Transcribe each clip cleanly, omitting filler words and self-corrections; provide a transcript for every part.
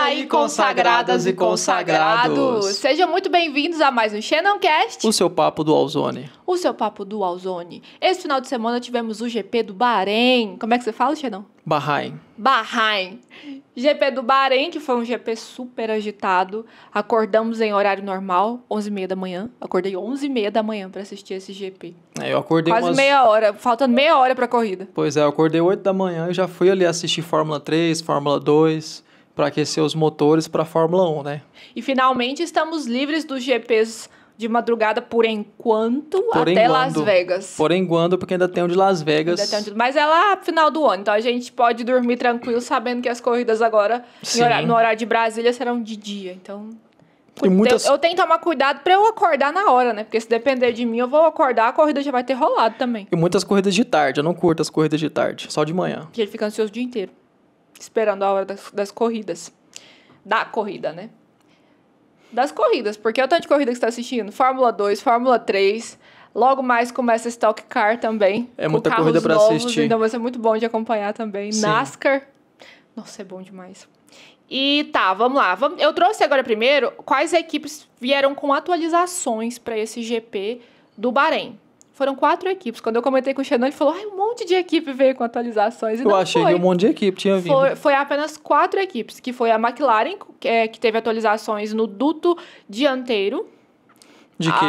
aí, consagradas e consagrados? Sejam muito bem-vindos a mais um Xenoncast. O seu papo do Alzone. O seu papo do Alzone. Esse final de semana tivemos o GP do Bahrein. Como é que você fala, Xenon? Bahrein. GP do Bahrein, que foi um GP super agitado. Acordamos em horário normal, 11h30 da manhã. Acordei 11h30 da manhã para assistir esse GP. Eu acordei quase meia hora, faltando meia hora pra corrida. Pois é, eu acordei 8 da manhã e já fui ali assistir Fórmula 3, Fórmula 2, para aquecer os motores para Fórmula 1, né? E finalmente estamos livres dos GPs de madrugada por enquanto, até Las Vegas. Por enquanto, porque ainda tem o de Las Vegas. Mas é lá final do ano, então a gente pode dormir tranquilo sabendo que as corridas agora, no horário de Brasília, serão de dia. Então, eu tenho que tomar cuidado pra eu acordar na hora, né? Porque se depender de mim, eu vou acordar, a corrida já vai ter rolado também. E muitas corridas de tarde, eu não curto as corridas de tarde, só de manhã. Porque ele fica ansioso o dia inteiro, esperando a hora das corridas. Da corrida, né? Das corridas, porque é o tanto de corrida que você está assistindo. Fórmula 2, Fórmula 3. Logo mais começa Stock Car também. É muita corrida para assistir. Então vai ser muito bom de acompanhar também. Sim. NASCAR. Nossa, é bom demais. E tá, vamos lá. Eu trouxe agora primeiro quais equipes vieram com atualizações para esse GP do Bahrein. Foram 4 equipes. Quando eu comentei com o Xenon, ele falou, um monte de equipe veio com atualizações. E eu achei que um monte de equipe tinha vindo. Foi apenas 4 equipes, que foi a McLaren, que teve atualizações no duto dianteiro. De quê?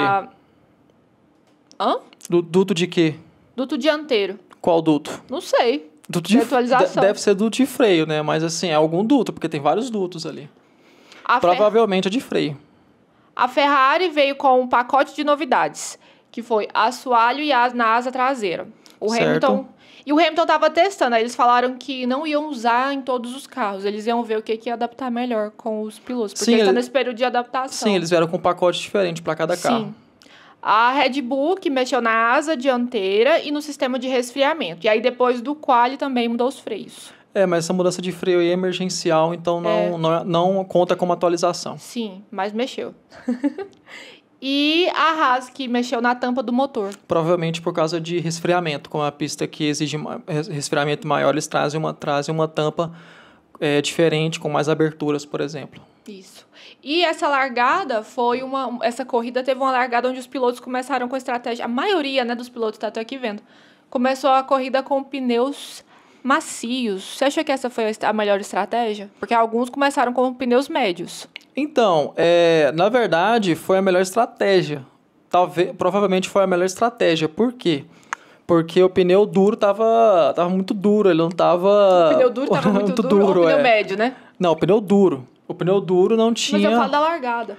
Duto de quê? Duto dianteiro. Qual duto? Não sei. Duto de atualização. Deve ser duto de freio, né? Mas assim, é algum duto, porque tem vários dutos ali. Provavelmente é de freio. A Ferrari veio com um pacote de novidades, que foi assoalho e na asa traseira. O Hamilton estava testando, aí eles falaram que não iam usar em todos os carros, eles iam ver o que ia adaptar melhor com os pilotos, porque eles estão nesse período de adaptação. Sim, eles vieram com um pacote diferente para cada carro. Sim. A Red Bull, que mexeu na asa dianteira e no sistema de resfriamento. E aí depois do quali também mudou os freios. Mas essa mudança de freio aí é emergencial, então não conta como atualização. Sim, mas mexeu. E a Haas, que mexeu na tampa do motor. Provavelmente por causa de resfriamento. Com a pista que exige resfriamento maior, eles trazem uma tampa diferente, com mais aberturas, por exemplo. Isso. E essa largada essa corrida teve uma largada onde os pilotos começaram com a estratégia. A maioria, né, dos pilotos, tá até aqui vendo, começou a corrida com pneus macios. Você acha que essa foi a melhor estratégia? Porque alguns começaram com pneus médios. Então, na verdade, foi a melhor estratégia. Provavelmente foi a melhor estratégia. Por quê? Porque o pneu duro tava muito duro, ele não tava... O pneu duro tava muito duro ou o pneu médio, né? Não, o pneu duro. O pneu duro não tinha... Mas eu falo da largada.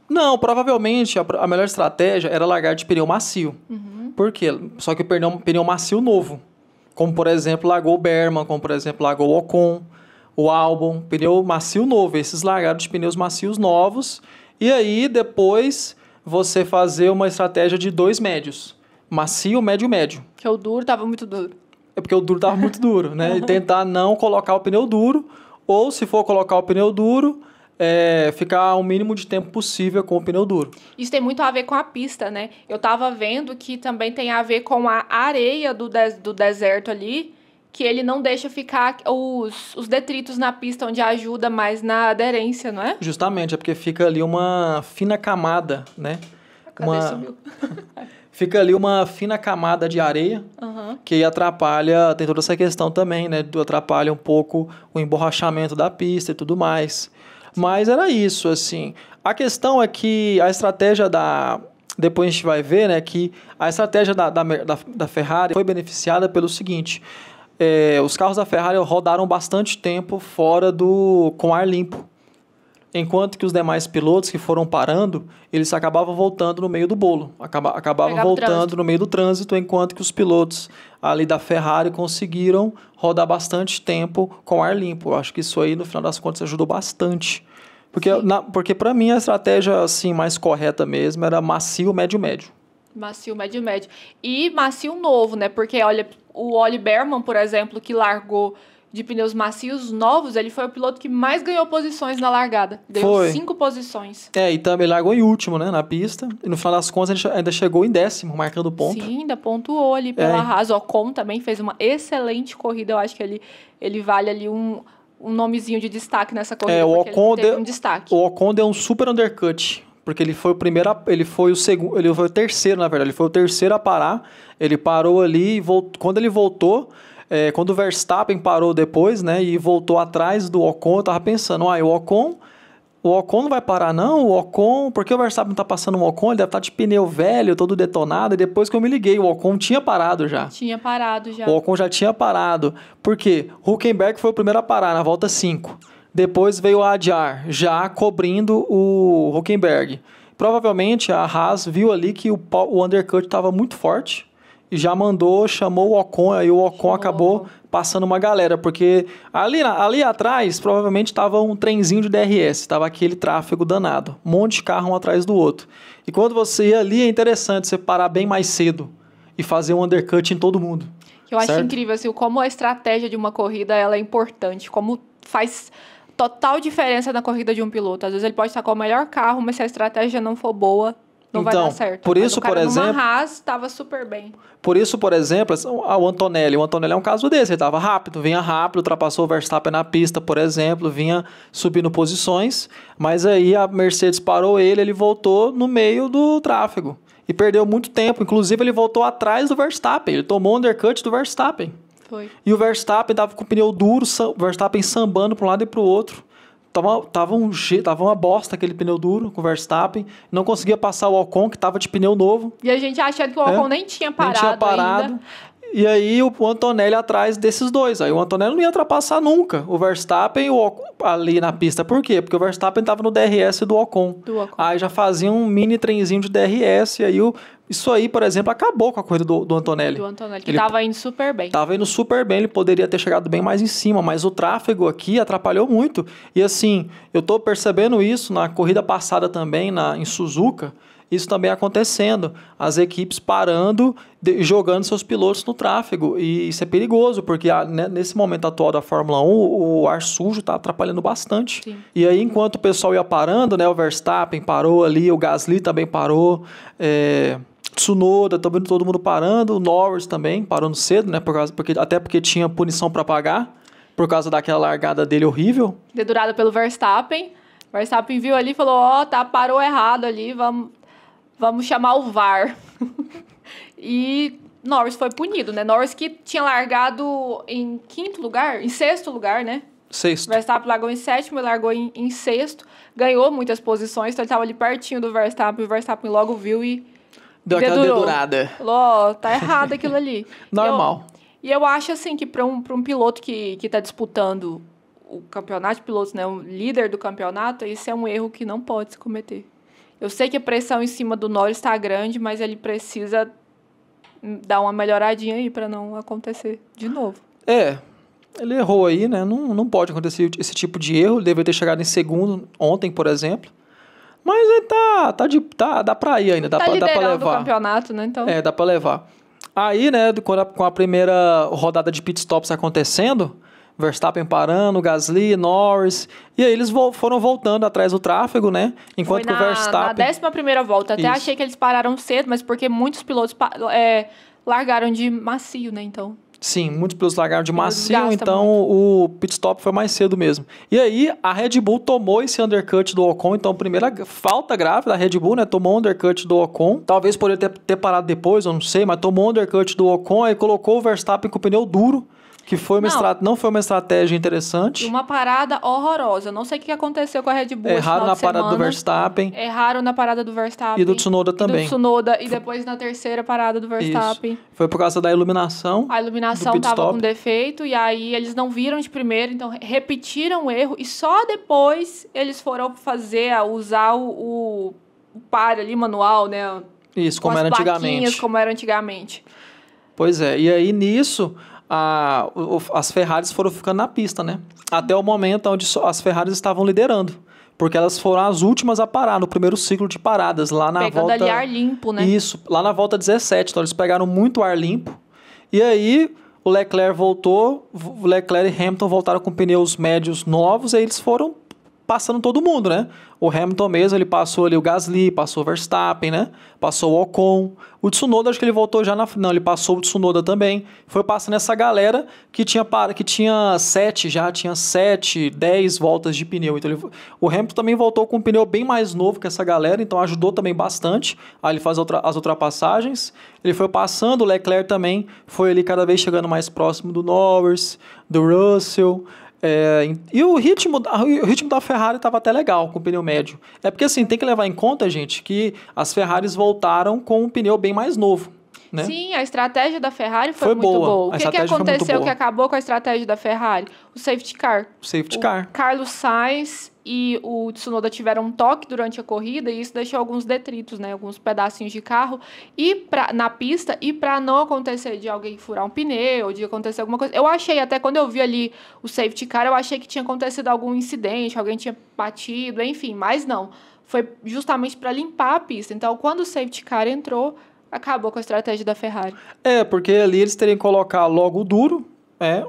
Não, provavelmente a melhor estratégia era largar de pneu macio. Uhum. Por quê? Só que o pneu macio novo. Como, por exemplo, largou o Berman, como, por exemplo, largou o Ocon, o Albon, pneu macio novo. Esses largaram de pneus macios novos. E aí, depois, você fazer uma estratégia de 2 médios. Macio, médio, médio. Porque o duro estava muito duro. É porque o duro estava muito duro, né? E tentar não colocar o pneu duro. Ou, se for colocar o pneu duro, ficar o mínimo de tempo possível com o pneu duro. Isso tem muito a ver com a pista, né? Eu tava vendo que também tem a ver com a areia do deserto ali, que ele não deixa ficar os detritos na pista, onde ajuda mais na aderência, não é? Justamente, é porque fica ali uma fina camada, né? Cadê sumiu? Fica ali uma fina camada de areia, que atrapalha, tem toda essa questão também, né? Atrapalha um pouco o emborrachamento da pista e tudo mais. Mas era isso, assim. A questão é que a estratégia depois a gente vai ver, né, que a estratégia da Ferrari foi beneficiada pelo seguinte: os carros da Ferrari rodaram bastante tempo com ar limpo. Enquanto que os demais pilotos que foram parando, eles acabavam voltando no meio do bolo. Acabavam voltando no meio do trânsito, enquanto que os pilotos ali da Ferrari conseguiram rodar bastante tempo com ar limpo. Eu acho que isso aí, no final das contas, ajudou bastante. Porque para mim, a estratégia assim, mais correta mesmo era macio, médio, médio. Macio, médio, médio. E macio novo, né? Porque, olha, o Ollie Bearman, por exemplo, que largou de pneus macios novos, ele foi o piloto que mais ganhou posições na largada. Ganhou 5 posições. E também largou em último, né, na pista. E no final das contas, ele ainda chegou em 10º, marcando ponto. Sim, ainda pontuou ali pela Haas. O Ocon também fez uma excelente corrida. Eu acho que ele vale ali um nomezinho de destaque nessa corrida, o porque Ocon ele teve um destaque. O Ocon deu um super undercut, porque ele foi o terceiro, na verdade, ele foi o terceiro a parar, ele parou ali, quando ele voltou, quando o Verstappen parou depois, né, e voltou atrás do Ocon, eu tava pensando, o Ocon não vai parar não, por que o Verstappen não tá passando o Ocon? Ele deve estar de pneu velho, todo detonado, e depois que eu me liguei, o Ocon tinha parado já. Tinha parado já. O Ocon já tinha parado, porque Hülkenberg foi o primeiro a parar na volta 5. Depois veio a Adjar, já cobrindo o Hülkenberg. Provavelmente a Haas viu ali que o undercut estava muito forte e já chamou o Ocon, aí o Ocon acabou passando uma galera, porque ali atrás provavelmente estava um trenzinho de DRS, estava aquele tráfego danado, um monte de carro um atrás do outro. E quando você ia ali é interessante você parar bem mais cedo e fazer um undercut em todo mundo. Eu acho incrível assim, como a estratégia de uma corrida ela é importante, como faz total diferença na corrida de um piloto. Às vezes ele pode estar com o melhor carro, mas se a estratégia não for boa, não vai dar certo. Por isso, por exemplo, numa Haas estava super bem. Por isso, por exemplo, o Antonelli é um caso desse, ele estava rápido, vinha rápido, ultrapassou o Verstappen na pista, por exemplo, vinha subindo posições, mas aí a Mercedes parou ele voltou no meio do tráfego e perdeu muito tempo, inclusive ele voltou atrás do Verstappen, ele tomou o undercut do Verstappen. Foi. E o Verstappen estava com o pneu duro, o Verstappen sambando para um lado e para o outro. Tava uma bosta aquele pneu duro com o Verstappen. Não conseguia passar o Ocon, que tava de pneu novo. E a gente achando que o Ocon nem tinha parado ainda. E aí o Antonelli atrás desses dois. Aí o Antonelli não ia ultrapassar nunca o Verstappen e o Ocon ali na pista. Por quê? Porque o Verstappen tava no DRS do Ocon. Aí já fazia um mini trenzinho de DRS. E aí isso aí, por exemplo, acabou com a corrida do Antonelli. Do Antonelli, que estava indo super bem. Estava indo super bem, ele poderia ter chegado bem mais em cima, mas o tráfego aqui atrapalhou muito. E assim, eu estou percebendo isso na corrida passada também, em Suzuka, isso também acontecendo. As equipes parando e jogando seus pilotos no tráfego. E isso é perigoso, porque nesse momento atual da Fórmula 1, o ar sujo está atrapalhando bastante. Sim. E aí, enquanto o pessoal ia parando, né, o Verstappen parou ali, o Gasly também parou, Tsunoda, todo mundo parando, o Norris também parando cedo, né? Até porque tinha punição para pagar, por causa daquela largada dele horrível. Dedurada pelo Verstappen. O Verstappen viu ali e falou: parou errado ali, vamos chamar o VAR. E Norris foi punido, né? Norris que tinha largado em sexto lugar, né? Sexto. Verstappen largou em sétimo, ele largou em sexto, ganhou muitas posições, então ele estava ali pertinho do Verstappen, o Verstappen logo viu e deu aquela dedurada. Falou, tá errado aquilo ali. Normal. E eu acho assim que para um piloto que tá disputando o campeonato de pilotos, né, o líder do campeonato, esse é um erro que não pode se cometer. Eu sei que a pressão em cima do Norris está grande, mas ele precisa dar uma melhoradinha aí para não acontecer de novo. Ele errou aí, né? Não pode acontecer esse tipo de erro. Ele deveria ter chegado em segundo ontem, por exemplo. Mas ele dá pra ir ainda, dá pra levar. O campeonato, né? Então... dá pra levar. Aí, né, com a primeira rodada de pitstops acontecendo, Verstappen parando, Gasly, Norris, e aí eles foram voltando atrás do tráfego, né? Enquanto que o Verstappen... Na 11ª volta, até achei que eles pararam cedo, mas porque muitos pilotos largaram de macio, né, então... Sim, muitos pilotos largaram de macio, então o pit stop foi mais cedo mesmo. E aí, a Red Bull tomou esse undercut do Ocon, então a primeira falta grave da Red Bull, né? Tomou um undercut do Ocon. Talvez poderia ter parado depois, eu não sei, mas tomou um undercut do Ocon, aí colocou o Verstappen com o pneu duro, que não foi uma estratégia interessante. Uma parada horrorosa. Não sei o que aconteceu com a Red Bull. Erraram na parada do Verstappen. Erraram na parada do Verstappen. E do Tsunoda também. E depois na terceira parada do Verstappen. Isso. Foi por causa da iluminação. A iluminação estava com defeito e aí eles não viram de primeiro, então repetiram o erro e só depois eles foram usar o par ali manual, né? Isso, como era antigamente. Como era antigamente. Pois é, e aí nisso... as Ferraris foram ficando na pista, né? Até o momento onde as Ferraris estavam liderando. Porque elas foram as últimas a parar no primeiro ciclo de paradas, lá na volta... Pegando ali ar limpo, né? Isso, lá na volta 17. Então, eles pegaram muito ar limpo. E aí, o Leclerc e Hamilton voltaram com pneus médios novos, e aí eles foram passando todo mundo, né? O Hamilton mesmo, ele passou ali o Gasly, passou o Verstappen, né? Passou o Ocon. O Tsunoda, acho que ele voltou já na... Não, ele passou o Tsunoda também. Foi passando essa galera que tinha 7, 10 voltas de pneu. Então, o Hamilton também voltou com um pneu bem mais novo que essa galera, então ajudou também bastante a ele fazer as ultrapassagens. Ele foi passando, o Leclerc também foi ali cada vez chegando mais próximo do Norris, do Russell... e o ritmo da Ferrari estava até legal com o pneu médio. É porque assim, tem que levar em conta, gente, que as Ferraris voltaram com um pneu bem mais novo, né? Sim, a estratégia da Ferrari foi muito boa. O que aconteceu que acabou com a estratégia da Ferrari? O safety car. O Carlos Sainz e o Tsunoda tiveram um toque durante a corrida e isso deixou alguns detritos, né? Alguns pedacinhos de carro na pista, e para não acontecer de alguém furar um pneu, de acontecer alguma coisa. Eu achei, até quando eu vi ali o safety car, eu achei que tinha acontecido algum incidente, alguém tinha batido, enfim, mas não. Foi justamente para limpar a pista. Então, quando o safety car entrou, acabou com a estratégia da Ferrari. Porque ali eles teriam que colocar logo o duro,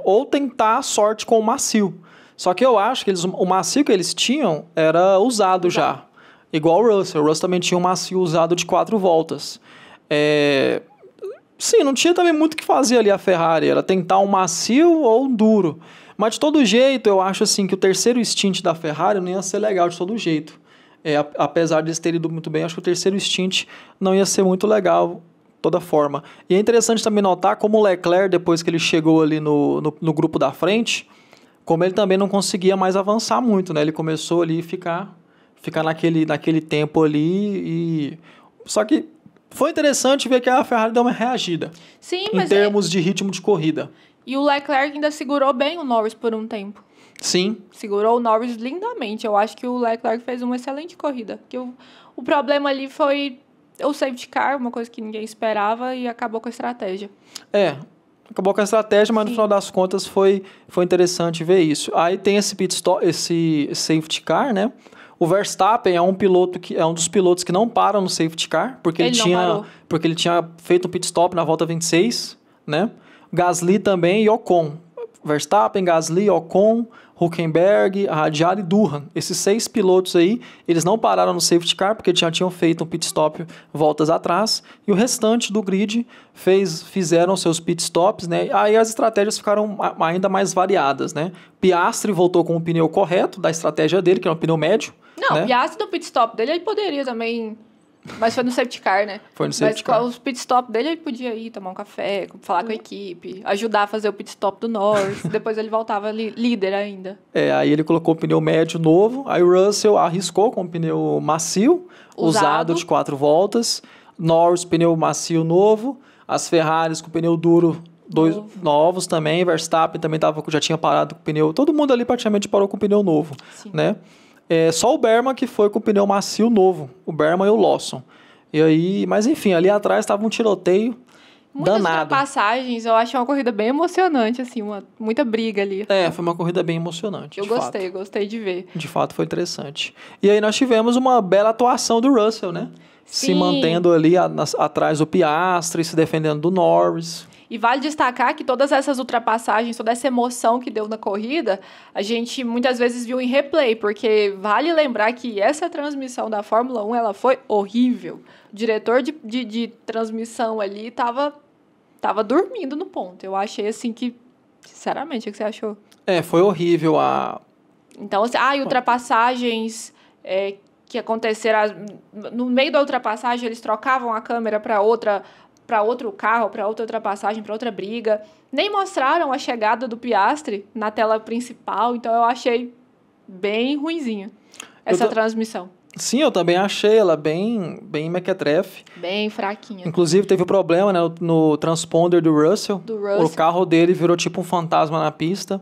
ou tentar a sorte com o macio. Só que eu acho que o macio que eles tinham era usado já. Igual o Russell. O Russell também tinha um macio usado de 4 voltas. Sim, não tinha também muito o que fazer ali a Ferrari. Era tentar um macio ou um duro. Mas de todo jeito, eu acho assim que o terceiro stint da Ferrari não ia ser legal de todo jeito. Apesar de eles terem ido muito bem, acho que o terceiro stint não ia ser muito legal de toda forma. E é interessante também notar como o Leclerc, depois que ele chegou ali no grupo da frente, como ele também não conseguia mais avançar muito, né? Ele começou ali a ficar naquele tempo ali. Só que foi interessante ver que a Ferrari deu uma reagida. Sim, em termos de ritmo de corrida. E o Leclerc ainda segurou bem o Norris por um tempo. Sim. Segurou o Norris lindamente. Eu acho que o Leclerc fez uma excelente corrida. Que o problema ali foi o safety car, uma coisa que ninguém esperava, e acabou com a estratégia. Acabou com a estratégia, mas no final das contas foi interessante ver isso. Aí tem esse pit stop, esse safety car, né? O Verstappen é um dos pilotos que não param no safety car, porque ele tinha feito um pit stop na volta 26, né? Gasly também e Ocon. Verstappen, Gasly, Ocon, Hülkenberg, Ricciardo e Durhan. Esses 6 pilotos aí, eles não pararam no safety car porque já tinham feito um pit stop voltas atrás, e o restante do grid fizeram seus pit stops, né? Aí as estratégias ficaram ainda mais variadas, né? Piastri voltou com o pneu correto da estratégia dele, que é um pneu médio. Não, né? O Piastri no pit stop dele, ele poderia também... Mas foi no safety car, né? Foi no safety car. Mas os pit stop dele, ele podia ir tomar um café, falar com a equipe, ajudar a fazer o pit stop do Norris. Depois ele voltava líder ainda. Aí ele colocou um pneu médio novo. Aí o Russell arriscou com um pneu macio, usado de 4 voltas. Norris, pneu macio novo. As Ferraris com pneu duro, 2 novos também. Verstappen também já tinha parado com o pneu. Todo mundo ali praticamente parou com o pneu novo. Sim. Né? Só o Berman que foi com o pneu macio novo. O Berman e o Lawson. Mas enfim, ali atrás estava um tiroteio danado. Muitas ultrapassagens, eu acho uma corrida bem emocionante, assim, muita briga ali. Foi uma corrida bem emocionante. Eu gostei de ver. De fato, foi interessante. E aí nós tivemos uma bela atuação do Russell, né? Sim. Se mantendo ali atrás do Piastri, se defendendo do Norris. E vale destacar que todas essas ultrapassagens, toda essa emoção que deu na corrida, a gente muitas vezes viu em replay, porque vale lembrar que essa transmissão da Fórmula 1, ela foi horrível. O diretor de transmissão ali tava dormindo no ponto. Eu achei assim que, sinceramente, o que você achou? Foi horrível Então, assim, ultrapassagens que aconteceram... No meio da ultrapassagem, eles trocavam a câmera para outro carro, para outra ultrapassagem, para outra briga. Nem mostraram a chegada do Piastri na tela principal, então eu achei bem ruinzinha essa transmissão. Sim, eu também achei ela bem mequetrefe. Bem fraquinha. Inclusive, teve um problema, né, no transponder do Russell. O carro dele virou tipo um fantasma na pista.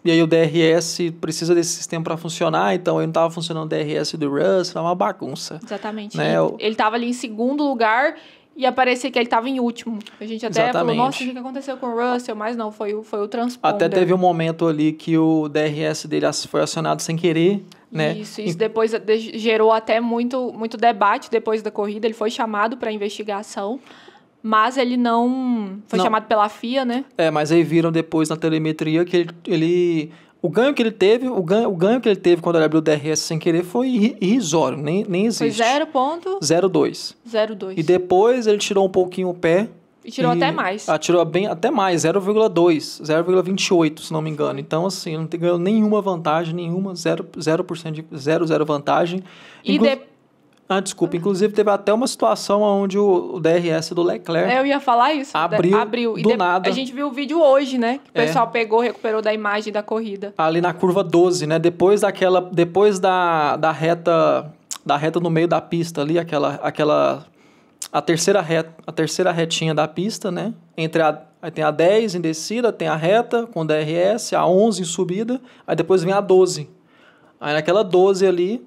E aí o DRS precisa desse sistema para funcionar, então ele não estava funcionando o DRS do Russell, é uma bagunça. Exatamente. Né? Ele estava ali em segundo lugar... E aparecia que ele estava em último. A gente até falou, nossa, o que aconteceu com o Russell? Mas não, foi o transponder. Até teve um momento ali que o DRS dele foi acionado sem querer, né? Isso depois gerou até muito debate depois da corrida. Ele foi chamado para investigação, mas ele não... Foi chamado pela FIA, né? Mas aí viram depois na telemetria que O ganho que ele teve, quando ele abriu o DRS sem querer foi irrisório, nem existe. Foi 0,02. 0,2. E depois ele tirou um pouquinho o pé. E tirou até mais. Tirou até mais, 0,2, 0,28, se não me engano. Então, assim, não ganhou nenhuma vantagem, 0% de 0 vantagem. Desculpa. Inclusive, teve até uma situação onde o DRS do Leclerc... Eu ia falar isso. Abriu do nada. A gente viu o vídeo hoje, né? Que o pessoal recuperou da imagem da corrida. Ali na curva 12, né? Depois da reta no meio da pista ali, a terceira retinha da pista, né? Aí tem a 10 em descida, tem a reta com DRS, a 11 em subida, aí depois vem a 12. Aí naquela 12 ali...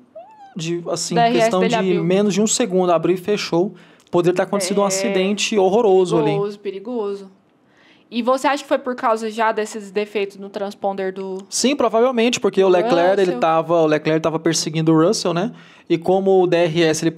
questão de menos de um segundo, abriu e fechou. Poderia ter acontecido um acidente horroroso ali. Perigoso. E você acha que foi por causa já desses defeitos no transponder do... Sim, provavelmente, porque o Leclerc estava perseguindo o Russell, né? E como o DRS ele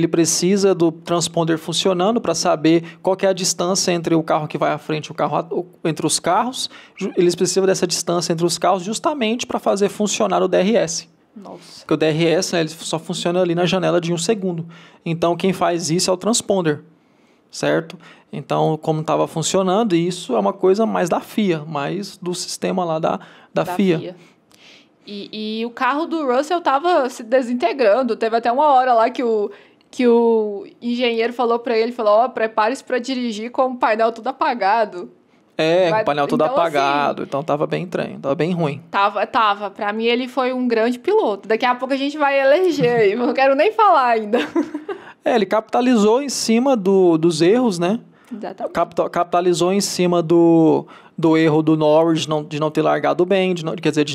precisa do transponder funcionando para saber qual que é a distância entre o carro que vai à frente e entre os carros. Eles precisam dessa distância entre os carros justamente para fazer funcionar o DRS. Nossa. Porque o DRS, né, ele só funciona ali na janela de 1 segundo. Então, quem faz isso é o transponder, certo? Então, como estava funcionando, isso é uma coisa mais da FIA, mais do sistema lá da FIA. E o carro do Russell estava se desintegrando. Teve até uma hora lá que o engenheiro falou para ele, prepare-se para dirigir com o painel tudo apagado. Com o painel todo apagado, então tava bem ruim. Tava. Pra mim, ele foi um grande piloto. Daqui a pouco a gente vai eleger aí, não quero nem falar ainda. Ele capitalizou em cima dos erros, né? Exatamente. Capitalizou em cima do erro do Norris de não ter largado bem, de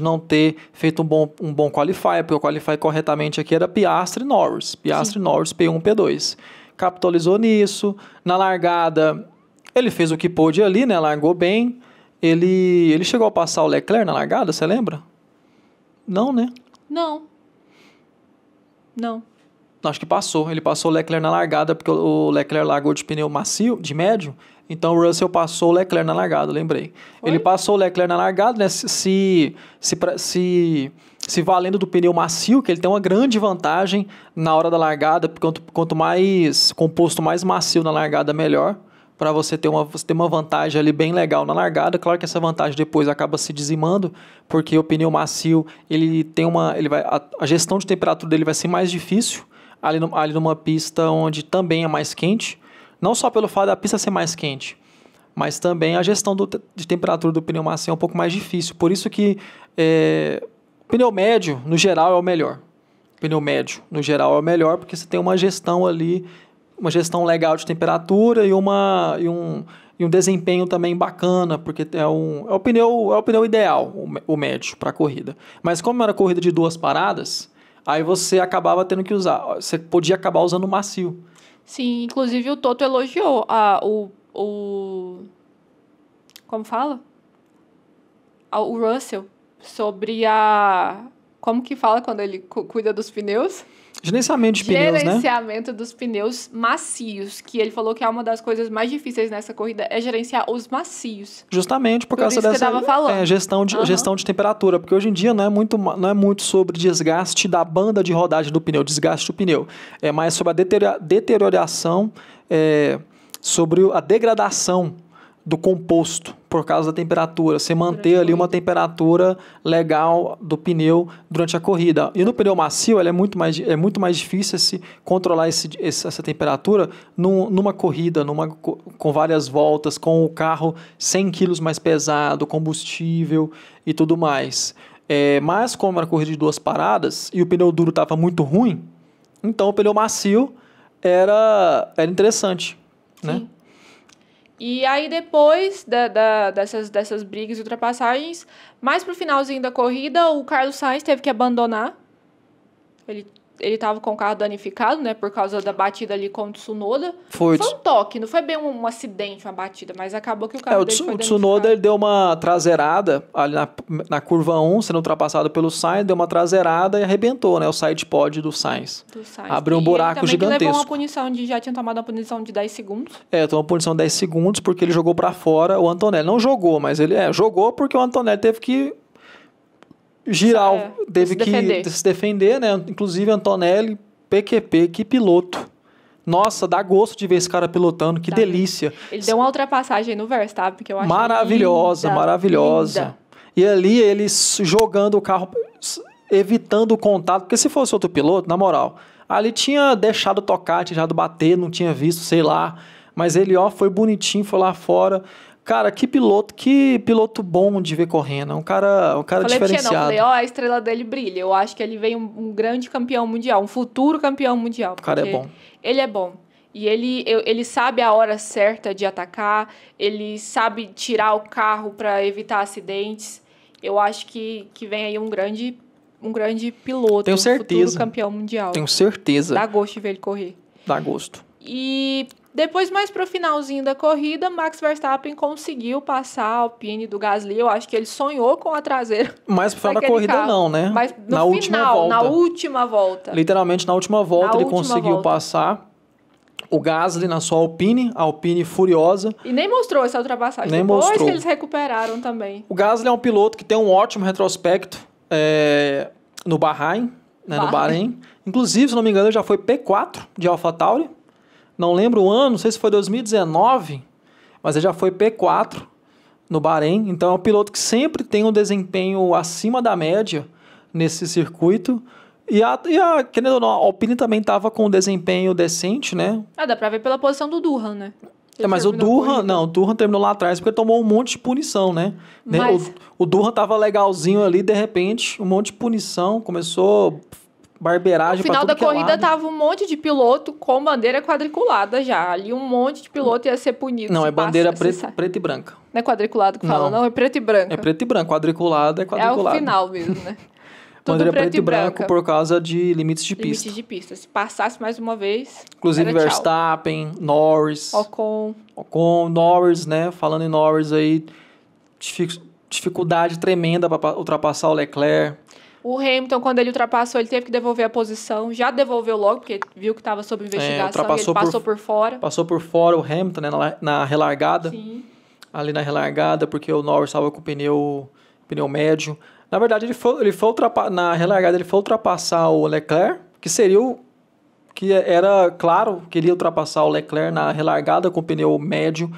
não ter feito um bom qualify, porque o qualify corretamente aqui era Piastri e Norris. Piastri e Norris, P1, P2. Capitalizou nisso. Na largada... Ele fez o que pôde ali, né? Largou bem. Ele chegou a passar o Leclerc na largada, você lembra? Não, né? Não. Acho que passou. Ele passou o Leclerc na largada, porque o Leclerc largou de pneu macio, de médio. Então o Russell passou o Leclerc na largada, lembrei. Foi? Ele passou o Leclerc na largada, né? Se valendo do pneu macio, que ele tem uma grande vantagem na hora da largada, porque quanto mais composto mais macio na largada, melhor. Para você ter uma vantagem ali bem legal na largada. Claro que essa vantagem depois acaba se dizimando, porque o pneu macio, a gestão de temperatura dele vai ser mais difícil ali numa pista onde também é mais quente. Não só pelo fato da pista ser mais quente, mas também a gestão de temperatura do pneu macio é um pouco mais difícil. Por isso que o pneu médio, no geral, é o melhor. O pneu médio, no geral, é o melhor, porque você tem uma gestão ali... Uma gestão legal de temperatura e um desempenho também bacana, porque é o pneu ideal, o médio, para a corrida. Mas como era corrida de 2 paradas, aí você acabava tendo que usar, você podia acabar usando o macio. Sim, inclusive o Toto elogiou como fala? O Russell, sobre como que fala quando ele cuida dos pneus? Gerenciamento de pneus, né? Gerenciamento dos pneus macios, que ele falou que é uma das coisas mais difíceis nessa corrida, é gerenciar os macios. Justamente por causa dessa gestão de temperatura, porque hoje em dia não é muito sobre desgaste da banda de rodagem do pneu, desgaste do pneu. É mais sobre a deterioração, sobre a degradação do composto por causa da temperatura, você manter ali uma temperatura legal do pneu durante a corrida. E no pneu macio, é muito mais difícil se controlar essa temperatura numa corrida, com várias voltas, com o carro 100 kg mais pesado, combustível e tudo mais. Mas como era corrida de 2 paradas e o pneu duro estava muito ruim, então o pneu macio era interessante, Sim. né? E aí, depois dessas brigas e ultrapassagens, mais pro finalzinho da corrida, o Carlos Sainz teve que abandonar. Ele ele tava com o carro danificado, né? Por causa da batida ali com o Tsunoda. Foi um toque, não foi bem um acidente, uma batida, mas acabou que o carro dele foi o Tsunoda ele deu uma traseirada ali na curva 1, sendo ultrapassado pelo Sainz, deu uma traseirada e arrebentou, né? O side pod do Sainz. Abriu um buraco gigantesco. Ele levou uma punição já tinha tomado uma punição de 10 segundos. Tomou uma punição de 10 segundos porque ele jogou pra fora o Antonelli. Não jogou, mas ele jogou porque o Antonelli teve que girar, teve que se defender, né? Inclusive Antonelli, PQP, que piloto. Nossa, dá gosto de ver esse cara pilotando, que delícia. Ele deu uma ultrapassagem no Verstappen, que eu acho maravilhosa. Linda. E ali eles jogando o carro, evitando o contato, porque se fosse outro piloto, na moral, ali tinha deixado tocar, tinha bater, não tinha visto, sei lá. Mas ele, foi bonitinho, foi lá fora. Cara, que piloto bom de ver correndo. Um cara diferenciado. A estrela dele brilha. Eu acho que ele vem um grande campeão mundial, um futuro campeão mundial. O cara é bom. Ele é bom. E ele sabe a hora certa de atacar, ele sabe tirar o carro para evitar acidentes. Eu acho que vem aí um grande piloto, Tenho certeza. Futuro campeão mundial. Tenho certeza. Dá gosto de ver ele correr. Dá gosto. E depois, mais pro finalzinho da corrida, Max Verstappen conseguiu passar a Alpine do Gasly. Eu acho que ele sonhou com a traseira. Mas pro final da corrida carro. Não, né? Mas na última volta. Literalmente na última volta ele conseguiu passar. O Gasly na sua Alpine, a Alpine furiosa. E nem mostrou essa ultrapassagem. Depois que eles recuperaram também. O Gasly é um piloto que tem um ótimo retrospecto no Bahrein, né, no Bahrein. Inclusive, se não me engano, ele já foi P4 de AlphaTauri. Não lembro o ano, não sei se foi 2019, mas ele já foi P4 no Bahrein. Então é um piloto que sempre tem um desempenho acima da média nesse circuito. Querendo ou não, a Alpine também estava com um desempenho decente, né? Dá pra ver pela posição do Durham, né? Mas o Durham terminou lá atrás porque ele tomou um monte de punição, né? Mas... O Durham tava legalzinho ali, de repente, um monte de punição, começou barbeiragem. No final da corrida tava um monte de piloto com bandeira quadriculada já. Ali um monte de piloto ia ser punido. Não, é bandeira preta e branca. Não é quadriculado que fala, não, é preto e branco. É preto e branco, quadriculado é quadriculado. É o final mesmo, né? Bandeira preto e branco por causa de limites de pista. Limites de pista. Se passasse mais uma vez. Inclusive Verstappen, Norris. Ocon, Norris, né? Falando em Norris aí, dificuldade tremenda para ultrapassar o Leclerc. O Hamilton, quando ele ultrapassou, ele teve que devolver a posição. Já devolveu logo, porque viu que estava sob investigação e ele passou por fora. Passou por fora o Hamilton, né? Na relargada. Sim. Ali na relargada, porque o Norris estava com o pneu médio. Na verdade, na relargada ele foi ultrapassar o Leclerc, que era claro que ele ia ultrapassar o Leclerc na relargada com o pneu médio,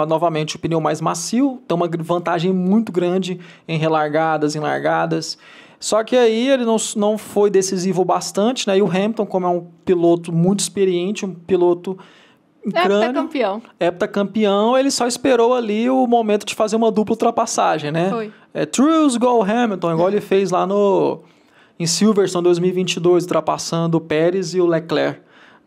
novamente o pneu mais macio, tem uma vantagem muito grande em relargadas, em largadas. Só que aí ele não foi decisivo bastante, né? E o Hamilton, como é um piloto muito experiente, um piloto heptacampeão, ele só esperou ali o momento de fazer uma dupla ultrapassagem, né? Foi. True's Go Hamilton, igual ele fez lá em Silverstone 2022, ultrapassando o Pérez e o Leclerc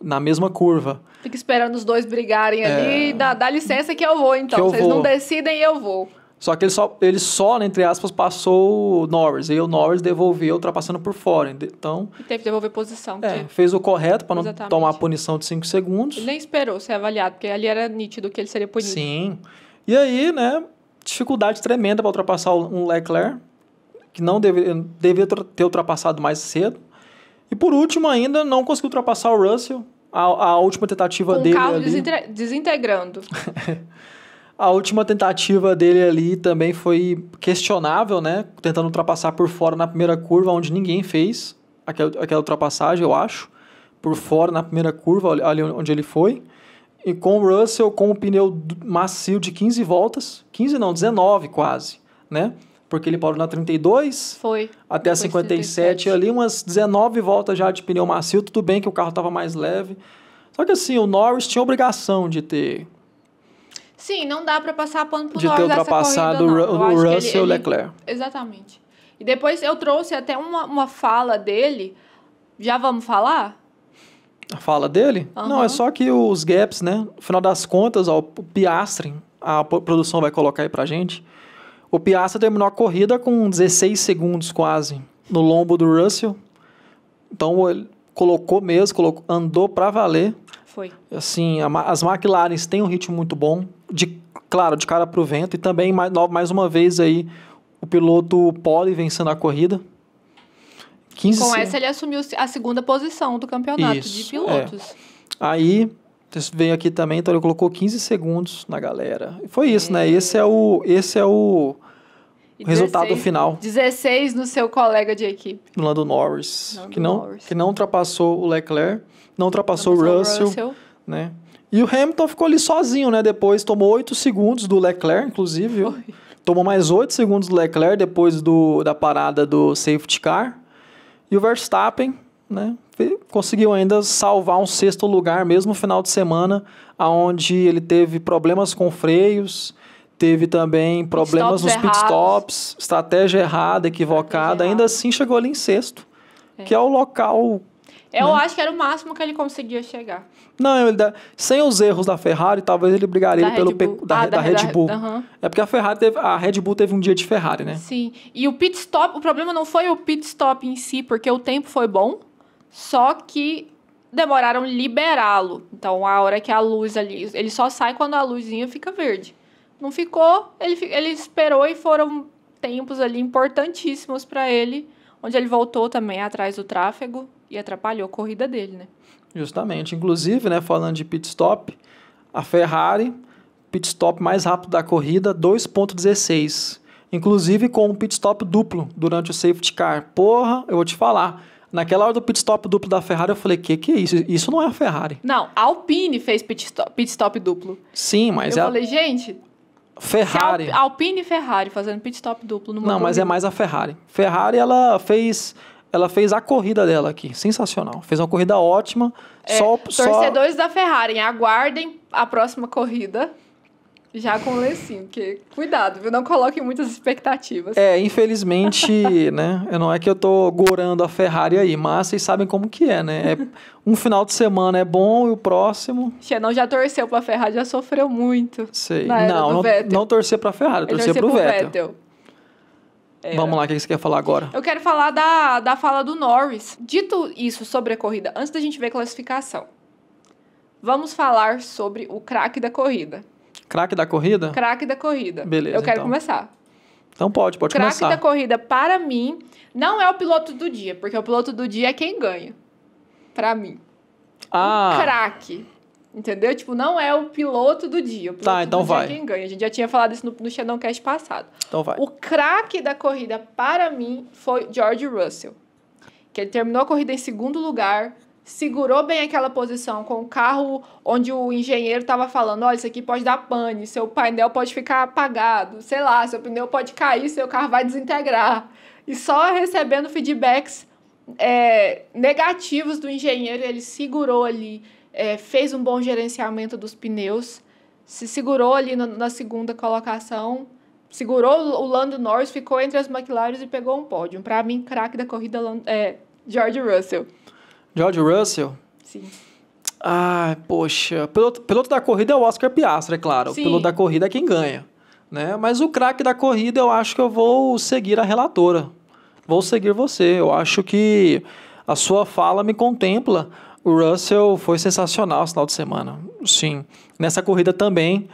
na mesma curva. Fica esperando os dois brigarem ali, dá licença que eu vou, então. Vocês não decidem, eu vou. Só que ele só, entre aspas, passou o Norris. E o Norris devolveu, ultrapassando por fora. Então, e teve que devolver posição. Fez o correto para não tomar a punição de 5 segundos. Ele nem esperou ser avaliado, porque ali era nítido que ele seria punido. Sim. E aí, né, dificuldade tremenda para ultrapassar um Leclerc, que não deveria ter ultrapassado mais cedo. E por último ainda, não conseguiu ultrapassar o Russell. A última tentativa dele com o carro ali... desintegrando. A última tentativa dele ali também foi questionável, né? Tentando ultrapassar por fora na primeira curva, onde ninguém fez aquela ultrapassagem, eu acho. Por fora na primeira curva, ali onde ele foi. E com o Russell com o pneu macio de 15 voltas. 15 não, 19 quase, né? Porque ele parou na 32. Foi. Até a 57 ali, umas 19 voltas já de pneu macio. Tudo bem que o carro estava mais leve. Só que assim, o Norris tinha obrigação de ter... Sim, não dá para passar pano pro de Norris ter ultrapassado o Russell e o Leclerc. Exatamente. E depois eu trouxe até uma fala dele. Já vamos falar? A fala dele? Uhum. Não, é só que os gaps, né? No final das contas, o Piastri, a produção vai colocar aí pra gente. O Piastri terminou a corrida com 16 segundos quase no lombo do Russell. Então, ele colocou mesmo, andou para valer. Foi. Assim, as McLarens têm um ritmo muito bom, claro, de cara para o vento, e também, mais uma vez, aí, o piloto pole vencendo a corrida. Com essa, ele assumiu a segunda posição do campeonato de pilotos. Aí, você veio aqui também, então ele colocou 15 segundos na galera. E foi isso, né? Esse é o resultado final. 16 no seu colega de equipe. Do Lando Norris, que não ultrapassou o Leclerc, não ultrapassou o Russell, né? E o Hamilton ficou ali sozinho, né? Depois tomou 8 segundos do Leclerc, inclusive. Tomou mais 8 segundos do Leclerc depois da parada do safety car. E o Verstappen, né, conseguiu ainda salvar um 6º lugar, mesmo no final de semana, onde ele teve problemas com freios, teve também problemas nos pitstops, estratégia errada, equivocada. Ainda assim chegou ali em 6º, que é o local... Eu acho que era o máximo que ele conseguia chegar. Não, sem os erros da Ferrari, talvez ele brigaria da Red Bull. É porque a Red Bull teve um dia de Ferrari, né? Sim. E o pit stop, o problema não foi o pit stop em si, porque o tempo foi bom, só que demoraram liberá-lo. Então, a hora que a luz ali... Ele só sai quando a luzinha fica verde. Não ficou, ele esperou e foram tempos ali importantíssimos para ele, onde ele voltou também atrás do tráfego e atrapalhou a corrida dele, né? Justamente. Inclusive, né, falando de pit stop, a Ferrari, pit stop mais rápido da corrida, 2.16. Inclusive com um pit stop duplo durante o safety car. Porra, eu vou te falar. Naquela hora do pit stop duplo da Ferrari, eu falei, que é isso? Isso não é a Ferrari. Não, a Alpine fez pit stop duplo. Sim, mas eu falei, gente... Ferrari... Alpine e Ferrari fazendo pit stop duplo numa corrida. Mas é mais a Ferrari. Ferrari, ela fez a corrida dela aqui. Sensacional. Fez uma corrida ótima. Torcedores da Ferrari, aguardem a próxima corrida já com o lencinho. Porque, cuidado, viu? Não coloquem muitas expectativas. Infelizmente, né? Não é que eu tô gorando a Ferrari aí, mas vocês sabem como que é, né? Um final de semana é bom e o próximo... Xenon já torceu pra Ferrari, já sofreu muito. Sei. Não torcer pra Ferrari, torcer pro Vettel. Vamos lá, o que você quer falar agora? Eu quero falar da fala do Norris. Dito isso sobre a corrida, antes da gente ver a classificação, vamos falar sobre o craque da corrida. Craque da corrida? Craque da corrida. Beleza, eu quero começar. Então pode começar. Craque da corrida, para mim, não é o piloto do dia, porque o piloto do dia é quem ganha. Para mim. O craque. Entendeu? Tipo, não é o piloto do dia. O piloto então do dia vai. é quem ganha. A gente já tinha falado isso no Shadowcast passado. Então vai. O craque da corrida, para mim, foi George Russell. Que ele terminou a corrida em 2º lugar, segurou bem aquela posição com o carro onde o engenheiro estava falando, olha, isso aqui pode dar pane, seu painel pode ficar apagado, sei lá, seu pneu pode cair, seu carro vai desintegrar. E só recebendo feedbacks negativos do engenheiro, ele segurou ali, fez um bom gerenciamento dos pneus, se segurou ali na segunda colocação, segurou o Lando Norris, ficou entre as McLaren e pegou um pódio. Para mim, craque da corrida George Russell. George Russell? Sim. Poxa. Piloto da corrida é o Oscar Piastri, é claro. Sim. O piloto da corrida é quem ganha, né? Mas o craque da corrida, eu acho que eu vou seguir a relatora. Vou seguir você. Eu acho que a sua fala me contempla. O Russell foi sensacional esse final de semana. Sim. Nessa corrida também,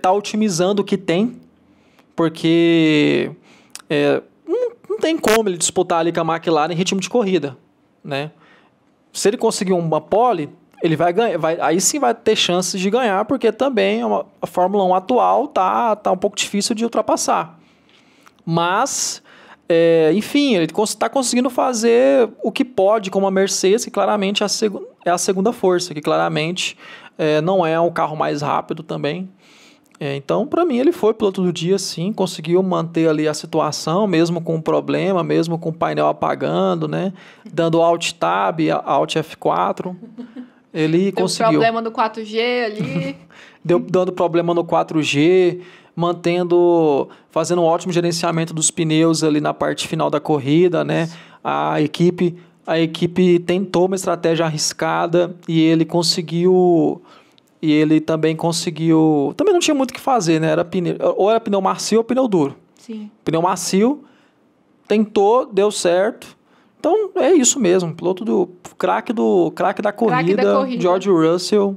tá otimizando o que tem, porque não tem como ele disputar ali com a McLaren em ritmo de corrida, né? Se ele conseguir uma pole, ele vai ganhar, aí sim vai ter chances de ganhar, porque também a Fórmula 1 atual tá um pouco difícil de ultrapassar. Mas, enfim, ele está conseguindo fazer o que pode com uma Mercedes, que claramente é a segunda força, que claramente não é o carro mais rápido também. Então, para mim, ele foi piloto do dia, sim, conseguiu manter ali a situação, mesmo com problema, mesmo com o painel apagando, né? Dando Alt Tab, Alt F4, ele conseguiu. Deu problema no 4G ali. Dando problema no 4G, fazendo um ótimo gerenciamento dos pneus ali na parte final da corrida, né? A equipe tentou uma estratégia arriscada e ele conseguiu... E ele também conseguiu... Também não tinha muito o que fazer, né? Ou era pneu macio ou pneu duro. Sim. Pneu macio, tentou, deu certo. Então, é isso mesmo. Piloto do craque da corrida, George Russell.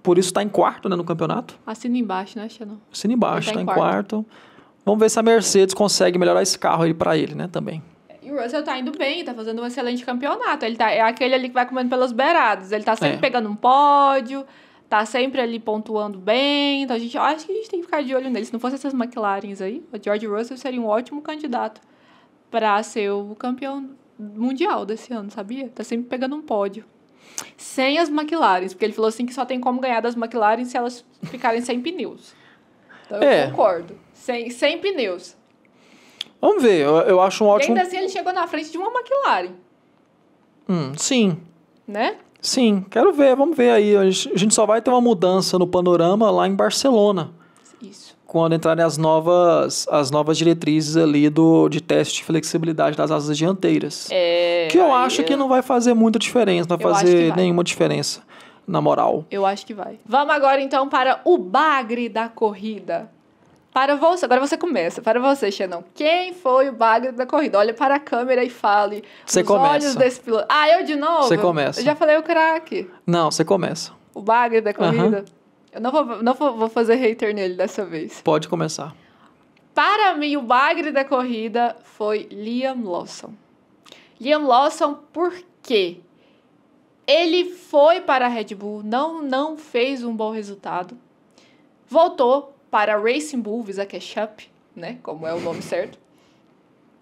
Por isso está em quarto, né, no campeonato. Assina embaixo, né, Xanon? Assina embaixo, está em quarto. Vamos ver se a Mercedes consegue melhorar esse carro aí para ele, né, também. E o Russell tá indo bem, tá fazendo um excelente campeonato. Ele é aquele ali que vai comendo pelos beirados. Ele tá sempre pegando um pódio, tá sempre ali pontuando bem. Então, acho que a gente tem que ficar de olho nele. Se não fosse essas McLarens aí, o George Russell seria um ótimo candidato para ser o campeão mundial desse ano, sabia? Tá sempre pegando um pódio. Sem as McLarens, porque ele falou assim que só tem como ganhar das McLaren se elas ficarem sem pneus. Então, eu concordo. Sem pneus. Vamos ver, eu acho um ótimo... E ainda assim ele chegou na frente de uma McLaren. Sim. Né? Sim, quero ver, vamos ver aí. A gente só vai ter uma mudança no panorama lá em Barcelona. Isso. Quando entrarem as novas diretrizes ali de teste de flexibilidade das asas dianteiras. Que eu acho que não vai fazer muita diferença, não vai fazer nenhuma diferença, na moral. Eu acho que vai. Vamos agora então para o bagre da corrida. Para você, agora você começa. Para você, Xanon. Quem foi o bagre da corrida? Olha para a câmera e fale. Você começa. Olhos desse piloto. Ah, eu de novo? Você começa. Eu já falei o craque. Não, você começa. O bagre da corrida? Eu não vou fazer hater nele dessa vez. Pode começar. Para mim, o bagre da corrida foi Liam Lawson. Liam Lawson, por quê? Ele foi para a Red Bull, não fez um bom resultado. Voltou para a Racing Bull, Visa Cash Up, né, como é o nome certo,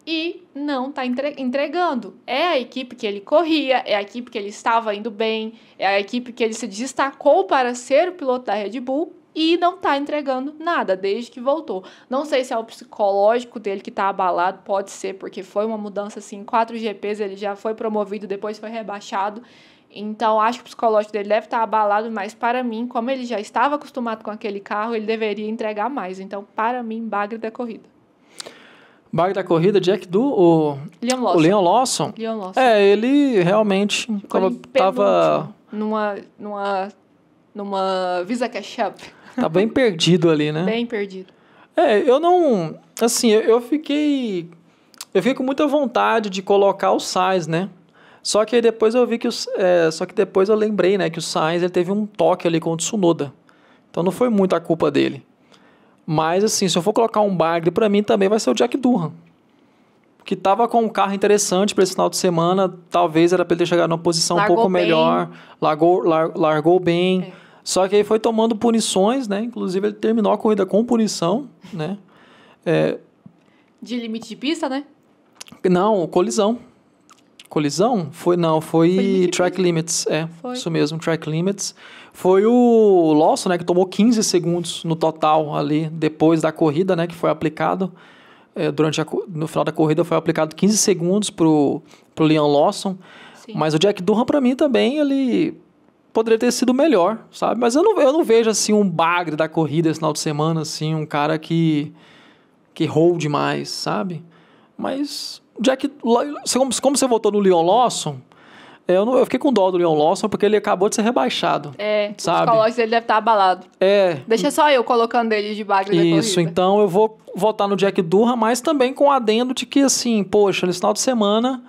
e não está entregando. É a equipe que ele corria, é a equipe que ele estava indo bem, é a equipe que ele se destacou para ser o piloto da Red Bull e não está entregando nada desde que voltou. Não sei se é o psicológico dele que está abalado, pode ser, porque foi uma mudança assim, em 4 GPs ele já foi promovido, depois foi rebaixado. Então, acho que o psicológico dele deve estar abalado, mas para mim, como ele já estava acostumado com aquele carro, ele deveria entregar mais. Então, para mim, bagre da corrida. Bagre da corrida, Jack o Liam Lawson. Ele realmente estava numa Visa Cash Up. Tá bem perdido ali, né? Bem perdido. Eu não... Assim, eu fiquei com muita vontade de colocar o Sainz, né? Só que aí depois eu vi que depois eu lembrei, né, que o Sainz ele teve um toque ali com o Tsunoda. Então não foi muito a culpa dele. Mas assim, se eu for colocar um bagre, para mim também vai ser o Jack Durham. Que tava com um carro interessante para esse final de semana, talvez era para ele ter chegado numa posição um pouco melhor, largou bem. Só que aí foi tomando punições, né? Inclusive ele terminou a corrida com punição, né? De limite de pista, né? Não, colisão. Colisão? Foi track limits, foi. Isso mesmo, track limits. Foi o Lawson, né, que tomou 15 segundos no total ali, depois da corrida, né, que foi aplicado, no final da corrida foi aplicado 15 segundos pro Liam Lawson. Sim. Mas o Jack Durham, para mim, também, ele poderia ter sido melhor, sabe? Mas eu não vejo, assim, um bagre da corrida esse final de semana, assim, um cara que errou demais, sabe? Mas... Jack, como você votou no Liam Lawson, eu fiquei com dó do Liam Lawson porque ele acabou de ser rebaixado. Sabe? O psicológico dele deve estar abalado. Deixa só eu colocando ele de bagre da corrida. Isso, então eu vou votar no Jack Durham, mas também com o adendo de que, assim, poxa, nesse final de semana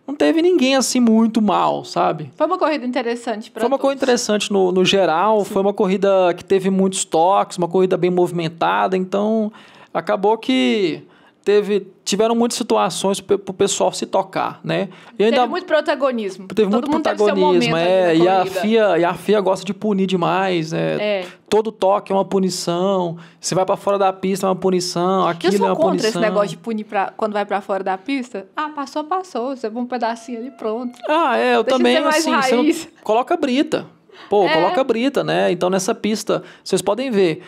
não teve ninguém, assim, muito mal, sabe? Foi uma corrida interessante para todos. Foi uma corrida interessante no geral, Sim. Foi uma corrida que teve muitos toques, uma corrida bem movimentada, então acabou que... Tiveram muitas situações para o pessoal se tocar, né? Teve muito protagonismo. Teve muito protagonismo, e a FIA gosta de punir demais, Todo toque é uma punição, se vai para fora da pista é uma punição, aquilo é uma punição. Eu sou contra esse negócio de punir quando vai para fora da pista. passou, você põe um pedacinho ali, pronto. Eu também, assim, você coloca brita. Coloca brita, né? Então, nessa pista, vocês podem ver,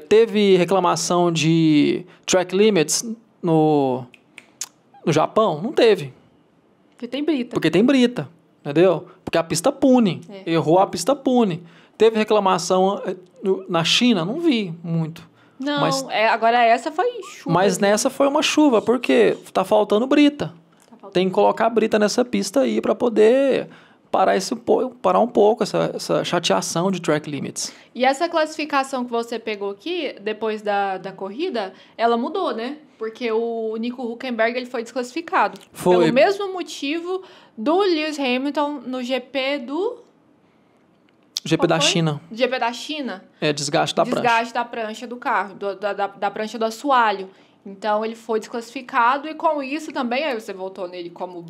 teve reclamação de track limits no Japão? Não teve. Porque tem brita. Entendeu? Porque a pista pune. Errou, a pista pune. Teve reclamação na China? Não vi muito. Não, agora essa foi chuva. Mas nessa foi uma chuva, porque tá faltando brita. Tem que colocar brita nessa pista aí para poder... parar um pouco essa chateação de track limits. E essa classificação que você pegou aqui, depois da corrida, ela mudou, né? porque o Nico Hülkenberg ele foi desclassificado. Foi. Pelo mesmo motivo do Lewis Hamilton no GP do... GP da China. GP da China. Desgaste da prancha. Desgaste da prancha do carro, da prancha do assoalho. Então, ele foi desclassificado e com isso também, aí você voltou nele como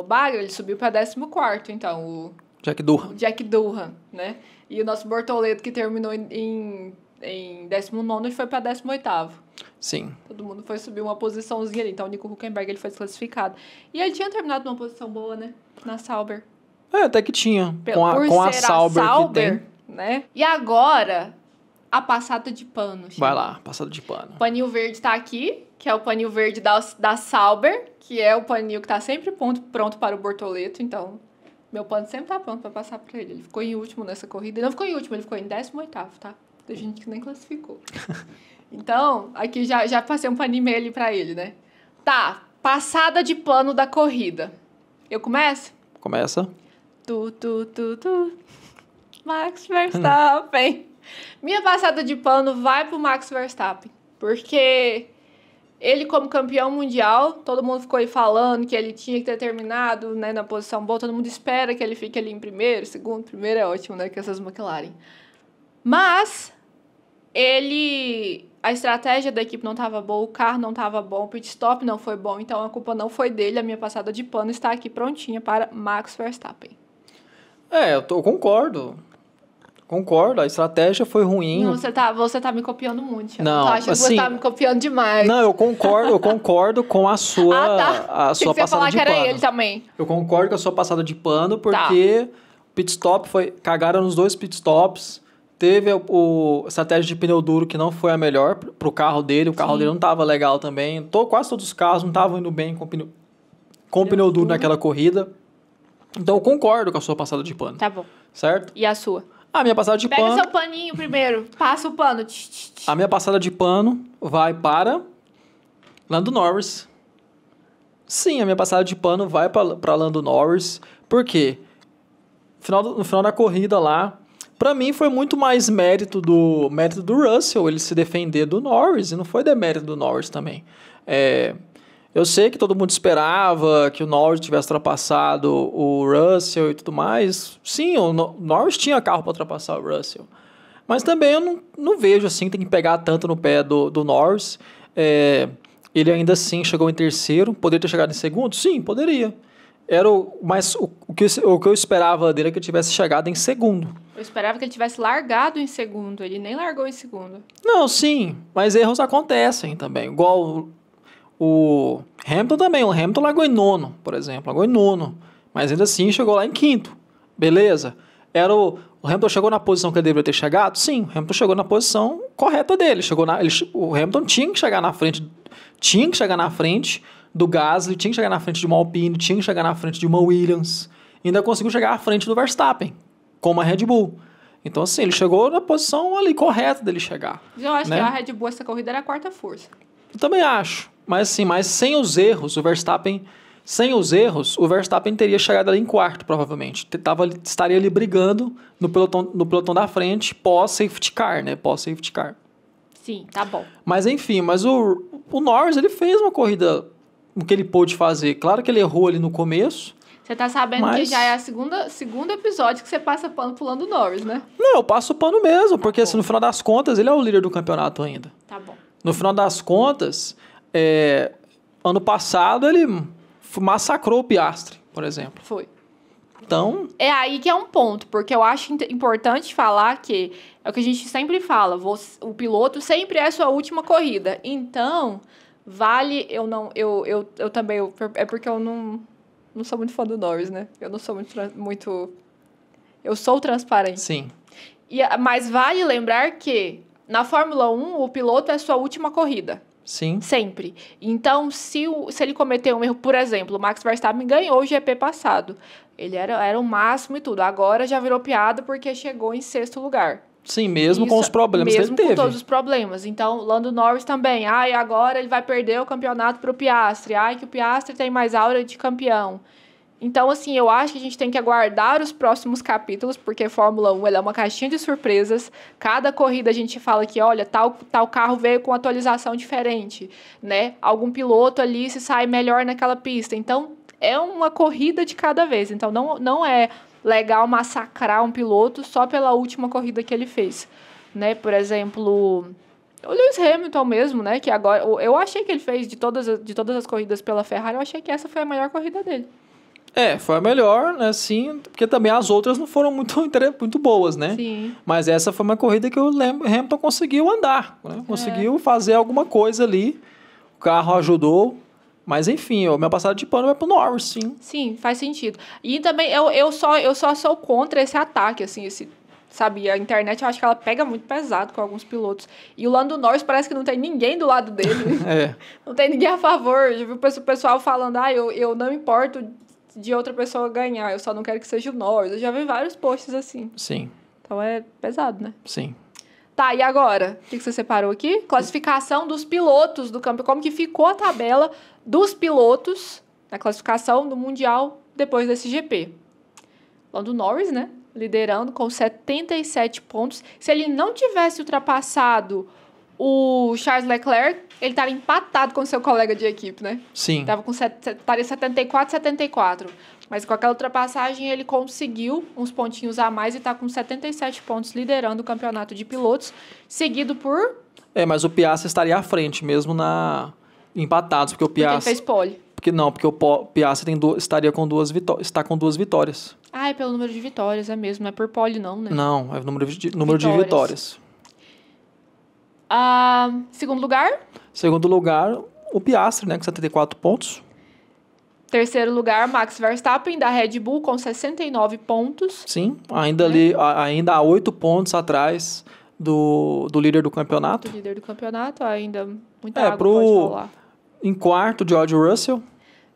bagre, ele subiu para 14º, então, o Jack Durham, né? E o nosso Bortoleto, que terminou em 19º, ele foi para 18º. Sim. Todo mundo foi subir uma posiçãozinha ali, então o Nico Hülkenberg ele foi desclassificado. E ele tinha terminado numa posição boa, né? Na Sauber. Até que tinha. Com a Sauber que tem. Né? E agora, a passada de pano. Vai lá, passada de pano. O paninho verde tá aqui, que é o paninho verde da Sauber, que é o paninho que tá sempre pronto para o Bortoleto. Então, meu pano sempre tá pronto para passar para ele. Ele ficou em último nessa corrida. Ele não ficou em último, ele ficou em 18º, tá? Tem gente que nem classificou. Então, aqui já passei um paninho meio ali pra ele, né? Tá, passada de pano da corrida. Eu começo? Começa. Max Verstappen. Minha passada de pano vai pro Max Verstappen. Porque ele, como campeão mundial, todo mundo ficou aí falando que ele tinha que ter terminado, né, na posição boa. Todo mundo espera que ele fique ali em primeiro, segundo. Primeiro é ótimo, né, que essas McLaren. Mas a estratégia da equipe não estava boa, o carro não estava bom, o pit stop não foi bom, então a culpa não foi dele. A minha passada de pano está aqui prontinha para Max Verstappen. Eu concordo. Concordo, a estratégia foi ruim. Não, você tá me copiando muito, Thiago. Não, eu acho que você tá me copiando demais. Não, eu concordo com a sua, tá. a sua passada falar de que pano. Era ele também. Eu concordo com a sua passada de pano, porque pit stop cagaram nos 2 pit stops. Teve a estratégia de pneu duro que não foi a melhor pro carro dele. O carro dele não tava legal também. Quase todos os carros não estavam indo bem com pneu duro naquela corrida. Então eu concordo com a sua passada de pano. Tá bom. Certo? E a sua? A minha passada de pano... Pega seu paninho primeiro. Passa o pano. A minha passada de pano vai para Lando Norris. Sim, a minha passada de pano vai para Lando Norris. Por quê? No final da corrida lá, pra mim foi muito mais mérito do Russell ele se defender do Norris, e não foi demérito do Norris também. Eu sei que todo mundo esperava que o Norris tivesse ultrapassado o Russell e tudo mais. Sim, o Norris tinha carro para ultrapassar o Russell. Mas também eu não vejo assim, tem que pegar tanto no pé do Norris. Ele ainda assim chegou em terceiro. Poderia ter chegado em segundo? Sim, poderia. Mas o que eu esperava dele é que ele tivesse chegado em segundo. Eu esperava que ele tivesse largado em segundo. Ele nem largou em segundo. Não, sim. Mas erros acontecem também. Igual o Hamilton também. O Hamilton largou em nono, por exemplo. Largou em nono. Mas ainda assim chegou lá em quinto. Beleza. O Hamilton chegou na posição que ele deveria ter chegado? Sim. O Hamilton chegou na posição correta dele. O Hamilton tinha que chegar na frente. Do Gasly, tinha que chegar na frente de uma Alpine, tinha que chegar na frente de uma Williams. Ainda conseguiu chegar à frente do Verstappen, como a Red Bull. Então, assim, ele chegou na posição ali correta dele chegar. Eu acho que a Red Bull, essa corrida, era a quarta força. Eu também acho. Mas, assim, sem os erros, o Verstappen teria chegado ali em quarto, provavelmente. Estaria ali brigando no pelotão da frente, pós-safety car, né? Pós-safety car. Sim, tá bom. Mas, enfim, o Norris, ele fez uma corrida... o que ele pôde fazer. Claro que ele errou ali no começo. Você tá sabendo que já é o segundo episódio que você passa pano pro Lando Norris, né? Não, eu passo pano mesmo, porque assim, no final das contas ele é o líder do campeonato ainda. Tá bom. No final das contas, ano passado ele massacrou o Piastri, por exemplo. Foi. Então... É aí que é um ponto, porque eu acho importante falar que é o que a gente sempre fala, o piloto sempre é a sua última corrida. Então... Vale, eu também, é porque eu não sou muito fã do Norris, né? Eu não sou muito eu sou transparente. Sim. Mas vale lembrar que na Fórmula 1 o piloto é a sua última corrida. Sim. Sempre. Então, se ele cometer um erro, por exemplo, o Max Verstappen ganhou o GP passado. Ele era o máximo e tudo. Agora já virou piada porque chegou em 6º lugar. Sim, mesmo com os problemas que ele teve. Mesmo com todos os problemas. Então, Lando Norris também. Agora ele vai perder o campeonato para o Piastri. Que o Piastri tem mais aura de campeão. Então, assim, eu acho que a gente tem que aguardar os próximos capítulos, porque Fórmula 1 ela é uma caixinha de surpresas. Cada corrida a gente fala que, olha, tal carro veio com atualização diferente, né? Algum piloto ali se sai melhor naquela pista. Então, é uma corrida de cada vez. Então, não é legal massacrar um piloto só pela última corrida que ele fez, né? Por exemplo, o Lewis Hamilton mesmo, né? Que agora, eu achei que ele fez de todas as corridas pela Ferrari, eu achei que essa foi a melhor corrida dele. Foi a melhor, né, sim, porque também as outras não foram muito boas, né? Sim. Mas essa foi uma corrida que o Hamilton conseguiu andar, né? Conseguiu fazer alguma coisa ali, o carro ajudou, mas enfim, a minha passada de pano vai pro Norris, sim. Sim, faz sentido. E também eu só sou contra esse ataque, assim, sabe, a internet eu acho que ela pega muito pesado com alguns pilotos. E o Lando Norris parece que não tem ninguém do lado dele. Não tem ninguém a favor. Já viu o pessoal falando, eu não importo de outra pessoa ganhar, eu só não quero que seja o Norris. Eu já vi vários posts assim. Sim. Então é pesado, né? Sim. Tá, e agora? O que você separou aqui? Classificação dos pilotos do campeonato. Como que ficou a tabela dos pilotos na classificação do Mundial depois desse GP? Lando Norris, né? Liderando com 77 pontos. Se ele não tivesse ultrapassado o Charles Leclerc, ele estaria empatado com seu colega de equipe, né? Sim. Estaria 74. Mas com aquela ultrapassagem, ele conseguiu uns pontinhos a mais e está com 77 pontos, liderando o campeonato de pilotos, seguido por... Mas o Piastri estaria à frente, mesmo empatados, porque o Piastri... Porque ele fez pole. Porque o Piastri estaria com está com 2 vitórias. É pelo número de vitórias, é mesmo. Não é por pole, não, né? Não, é o número de vitórias. Segundo lugar? Segundo lugar, o Piastri, né, com 74 pontos. Terceiro lugar, Max Verstappen, da Red Bull, com 69 pontos. Sim, ainda há 8 pontos atrás do líder do campeonato. Do líder do campeonato, ainda muita água pode rolar. Em quarto, George Russell.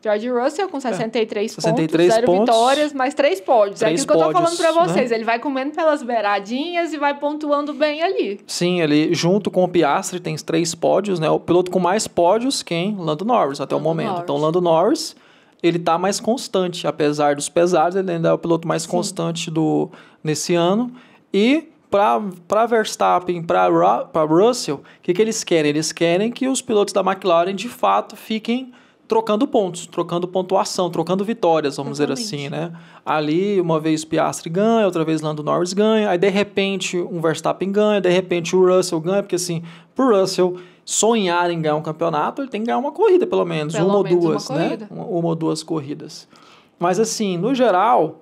George Russell com 63 pontos, 0 vitórias, mais 3 pódios. É aquilo que eu tô falando pra vocês. Né? Ele vai comendo pelas beiradinhas e vai pontuando bem ali. Sim, ele, junto com o Piastri, tem 3 pódios, né? O piloto com mais pódios, Lando Norris, até o momento. Então, Lando Norris, ele tá mais constante. Apesar dos pesares, ele ainda é o piloto mais constante nesse ano. E para Verstappen, para Russell, o que eles querem? Eles querem que os pilotos da McLaren, de fato, fiquem trocando pontos, trocando pontuação, trocando vitórias, vamos dizer assim, né? Ali, uma vez Piastri ganha, outra vez Lando Norris ganha, aí de repente um Verstappen ganha, de repente o Russell ganha, porque assim, pro Russell sonhar em ganhar um campeonato, ele tem que ganhar uma corrida, pelo menos uma ou duas, né? Uma ou duas corridas. Mas assim, no geral,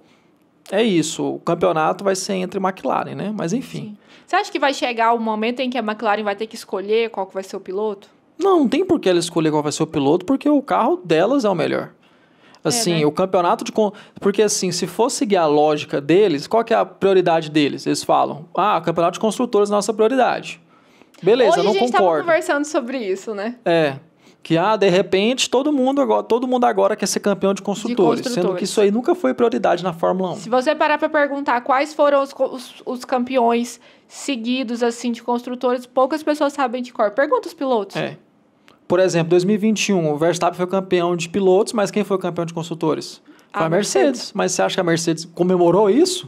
é isso, o campeonato vai ser entre McLaren, né? Mas enfim. Sim. Você acha que vai chegar o momento em que a McLaren vai ter que escolher qual que vai ser o piloto? Não tem por que ela escolher qual vai ser o piloto, porque o carro delas é o melhor. Assim, né? O campeonato de... Porque, assim, se for seguir a lógica deles, qual que é a prioridade deles? Eles falam, o campeonato de construtores é a nossa prioridade. Beleza, eu não concordo. Hoje a gente estava conversando sobre isso, né? Que, de repente, todo mundo agora quer ser campeão de construtores, sendo que isso aí nunca foi prioridade na Fórmula 1. Se você parar para perguntar quais foram os campeões seguidos, assim, de construtores, poucas pessoas sabem de cor. Pergunta os pilotos. Por exemplo, 2021, o Verstappen foi campeão de pilotos, mas quem foi o campeão de construtores? Foi a Mercedes. Mas você acha que a Mercedes comemorou isso?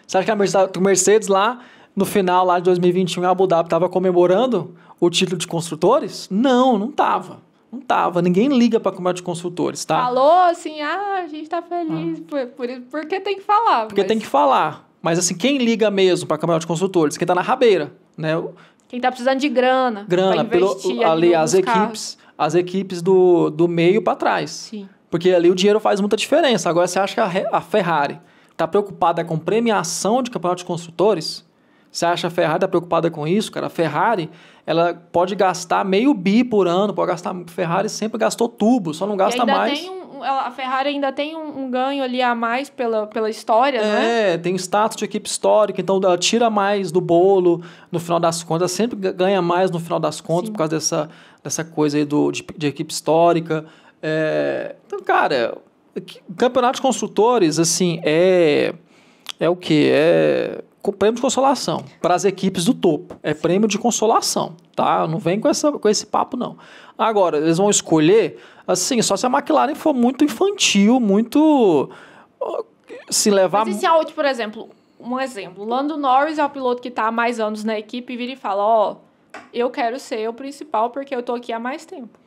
Você acha que a Mercedes lá, no final lá de 2021, em Abu Dhabi, estava comemorando o título de construtores? Não estava. Não tava. Ninguém liga para campeonato de construtores, tá? Falou assim, a gente tá feliz. Porque tem que falar. Porque tem que falar. Mas assim, quem liga mesmo para campeonato de construtores? Quem tá na rabeira, né? Quem tá precisando de grana pra investir ali as equipes do meio para trás. Sim. Porque ali o dinheiro faz muita diferença. Agora, você acha que a Ferrari tá preocupada com premiação de campeonato de construtores? Você acha que a Ferrari tá preocupada com isso, cara? A Ferrari, ela pode gastar $500 million por ano, pode gastar... A Ferrari sempre gastou tubo, só não gasta mais. A Ferrari ainda tem um ganho ali a mais pela história, né? Tem status de equipe histórica, então ela tira mais do bolo no final das contas, sempre ganha mais no final das contas. Sim. Por causa dessa coisa aí de equipe histórica. Então, cara, o campeonato de construtores, assim, é o quê? prêmio de consolação para as equipes do topo. É prêmio de consolação, tá? Não vem com esse papo, não. Agora, eles vão escolher, assim, só se a McLaren for muito infantil, muito... se levar... Mas e se a por exemplo, o Lando Norris é o piloto que está há mais anos na equipe e vira e fala, eu quero ser o principal porque eu tô aqui há mais tempo.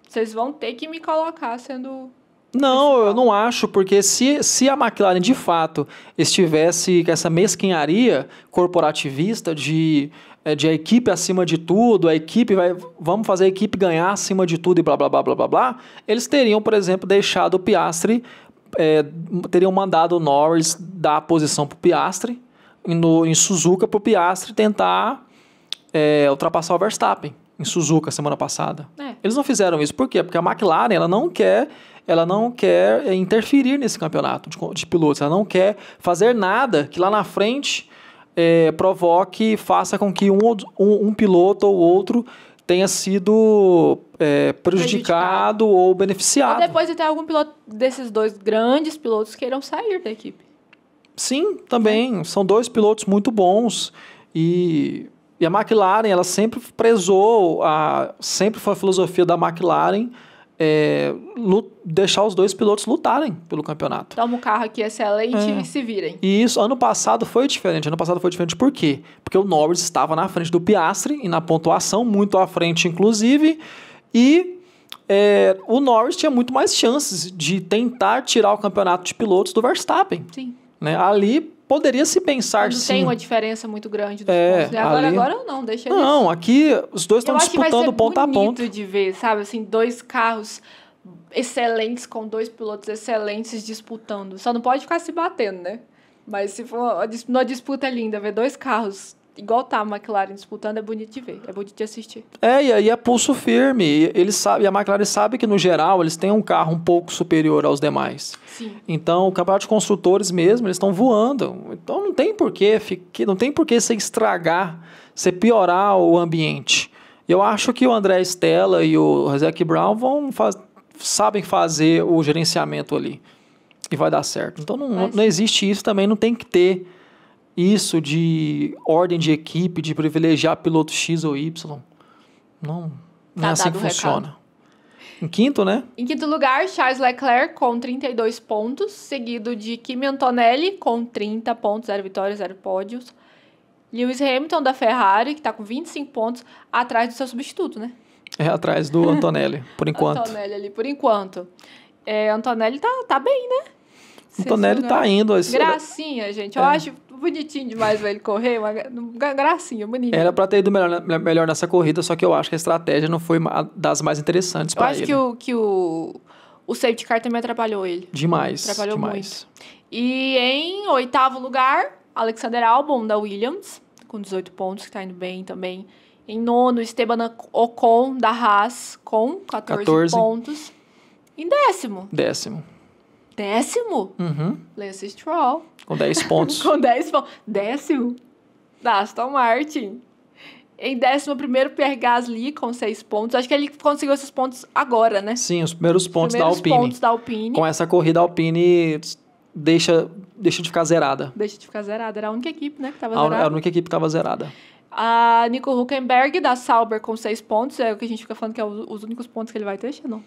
Vocês vão ter que me colocar sendo... Não, principal. Eu não acho, porque se a McLaren de fato estivesse com essa mesquinharia corporativista de a equipe acima de tudo, vamos fazer a equipe ganhar acima de tudo e blá, blá, blá, blá, blá, blá, eles teriam, por exemplo, deixado o Piastri, teriam mandado o Norris dar a posição para o Piastri, em Suzuka, para o Piastri tentar ultrapassar o Verstappen em Suzuka semana passada. Eles não fizeram isso, por quê? Porque a McLaren ela não quer interferir nesse campeonato de pilotos. Ela não quer fazer nada que lá na frente faça com que um piloto ou outro tenha sido prejudicado ou beneficiado. Ou depois de ter algum piloto desses dois grandes pilotos queiram sair da equipe. Sim, também. São dois pilotos muito bons. E a McLaren, ela sempre prezou, sempre foi a filosofia da McLaren deixar os dois pilotos lutarem pelo campeonato. Toma um carro aqui excelente e se virem. E isso, ano passado foi diferente. Ano passado foi diferente por quê? Porque o Norris estava na frente do Piastri e na pontuação, muito à frente, inclusive, e o Norris tinha muito mais chances de tentar tirar o campeonato de pilotos do Verstappen. Sim. Né? Ali poderia se pensar, sim. Não tem uma diferença muito grande dos pontos. Agora não, deixa eles... Não, aqui os dois estão disputando ponta a ponta. Eu acho que vai ser bonito de ver, sabe? Assim, dois carros excelentes com dois pilotos excelentes disputando. Só não pode ficar se batendo, né? Mas se for uma disputa linda, ver dois carros igual tá a McLaren disputando, é bonito de ver, é bonito de assistir. E aí é pulso firme. E a McLaren sabe que, no geral, eles têm um carro um pouco superior aos demais. Sim. Então, o campeonato de construtores mesmo, eles estão voando. Então, não tem por que você estragar, você piorar o ambiente. Eu acho que o André Stella e o Zac Brown sabem fazer o gerenciamento ali. E vai dar certo. Então, não existe isso também, não tem que ter isso de ordem de equipe, de privilegiar piloto X ou Y. Não é assim que funciona. Em quinto, né? Em quinto lugar, Charles Leclerc com 32 pontos, seguido de Kimi Antonelli com 30 pontos, 0 vitórias, 0 pódios. Lewis Hamilton da Ferrari, que está com 25 pontos, atrás do seu substituto, né? Atrás do Antonelli, por enquanto. Antonelli ali, por enquanto. Antonelli tá bem, né? Antonelli tá indo. Gracinha, gente. Eu acho bonitinho demais ver ele correr. Gracinha, bonito. Era pra ter ido melhor nessa corrida, só que eu acho que a estratégia não foi das mais interessantes pra ele. Eu acho que o safety car também atrapalhou ele. Demais. Atrapalhou muito. E em oitavo lugar, Alexander Albon, da Williams, com 18 pontos, que tá indo bem também. Em nono, Esteban Ocon, da Haas, com 14 pontos. Em décimo. Décimo? Uhum. Lance Stroll. Com 10 pontos. Com 10 pontos. Décimo? Da Aston Martin. Em 11º, Pierre Gasly, com 6 pontos. Acho que ele conseguiu esses pontos agora, né? Sim, os primeiros pontos da Alpine. Com essa corrida, a Alpine deixa de ficar zerada. Era a única equipe, né, que estava zerada. Era a única equipe que estava zerada. A Nico Hülkenberg, da Sauber, com 6 pontos. É o que a gente fica falando que é os únicos pontos que ele vai ter, Xanon.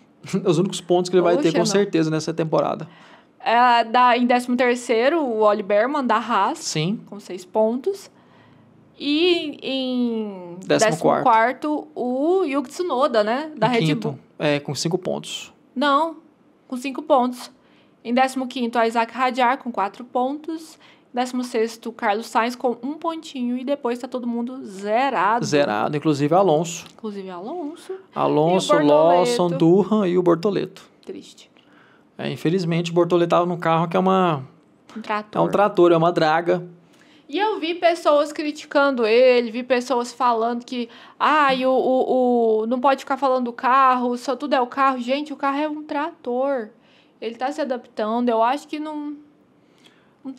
Os únicos pontos que ele vai ter, com certeza, nessa temporada. Em 13º, o Oli Berman, da Haas. Sim. Com 6 pontos. E em 14º, o Yuki Tsunoda, né? Da Red Bull. Com 5 pontos. Não, com 5 pontos. Em 15º, a Isaac Hadjar, com 4 pontos. 16º, Carlos Sainz, com 1 pontinho. E depois tá todo mundo zerado. Zerado, inclusive Alonso. Alonso, Lawson, Durham e o Bortoleto. Triste. Infelizmente, o Bortoleto tava num carro que é um trator. É um trator, é uma draga. E eu vi pessoas criticando ele, vi pessoas falando que não pode ficar falando do carro, só tudo é o carro. Gente, o carro é um trator. Ele tá se adaptando, eu acho que não...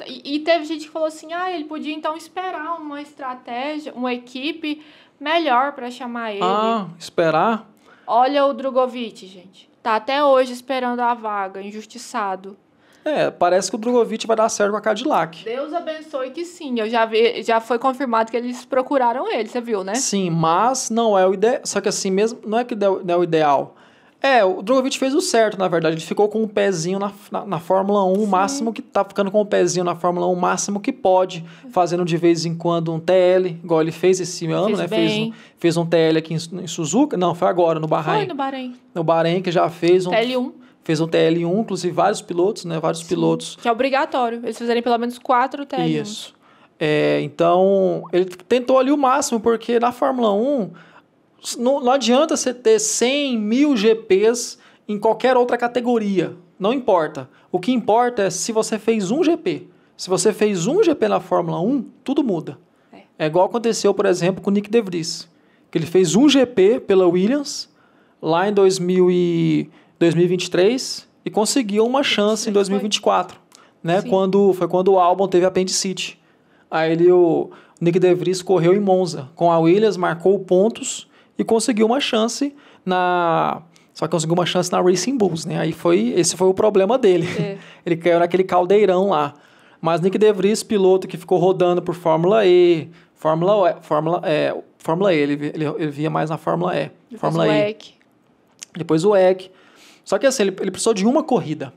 E teve gente que falou assim, ele podia então esperar uma estratégia, uma equipe melhor para chamar ele. Esperar? Olha o Drogovic, gente. Tá até hoje esperando a vaga, injustiçado. Parece que o Drogovic vai dar certo com a Cadillac. Deus abençoe que sim. Eu já foi confirmado que eles procuraram ele, você viu, né? Sim, mas não é o ideal. Só que assim, mesmo não é que não é o ideal. O Drogovic fez o certo, na verdade. Ele ficou com um pezinho na Fórmula 1, o máximo que tá ficando com o pezinho na Fórmula 1, o máximo que pode, fazendo de vez em quando um TL, igual ele fez esse ano, né? Fez um TL aqui em Suzuka. Não, foi agora, no Bahrein. Foi no Bahrein. No Bahrein, que já fez um... TL1. Fez um TL1, inclusive vários pilotos, né? Vários pilotos. Que é obrigatório. Eles fizerem pelo menos 4 TL1. Isso. Então, ele tentou ali o máximo, porque na Fórmula 1, não adianta você ter 100 mil GPs em qualquer outra categoria. Não importa. O que importa é se você fez um GP. Se você fez um GP na Fórmula 1, tudo muda. É igual aconteceu, por exemplo, com o Nick De Vries. Que ele fez um GP pela Williams, lá em 2023 e conseguiu uma chance em 2024, né? Foi quando o Albon teve apendicite. Aí o Nick De Vries correu em Monza com a Williams, marcou pontos e conseguiu uma chance só que conseguiu uma chance na Racing Bulls, né? Esse foi o problema dele. Ele caiu naquele caldeirão lá. Mas Nick De Vries, piloto que ficou rodando por Fórmula E, ele via mais na Fórmula E. Fórmula E. Depois o WEC. Só que assim, ele precisou de uma corrida.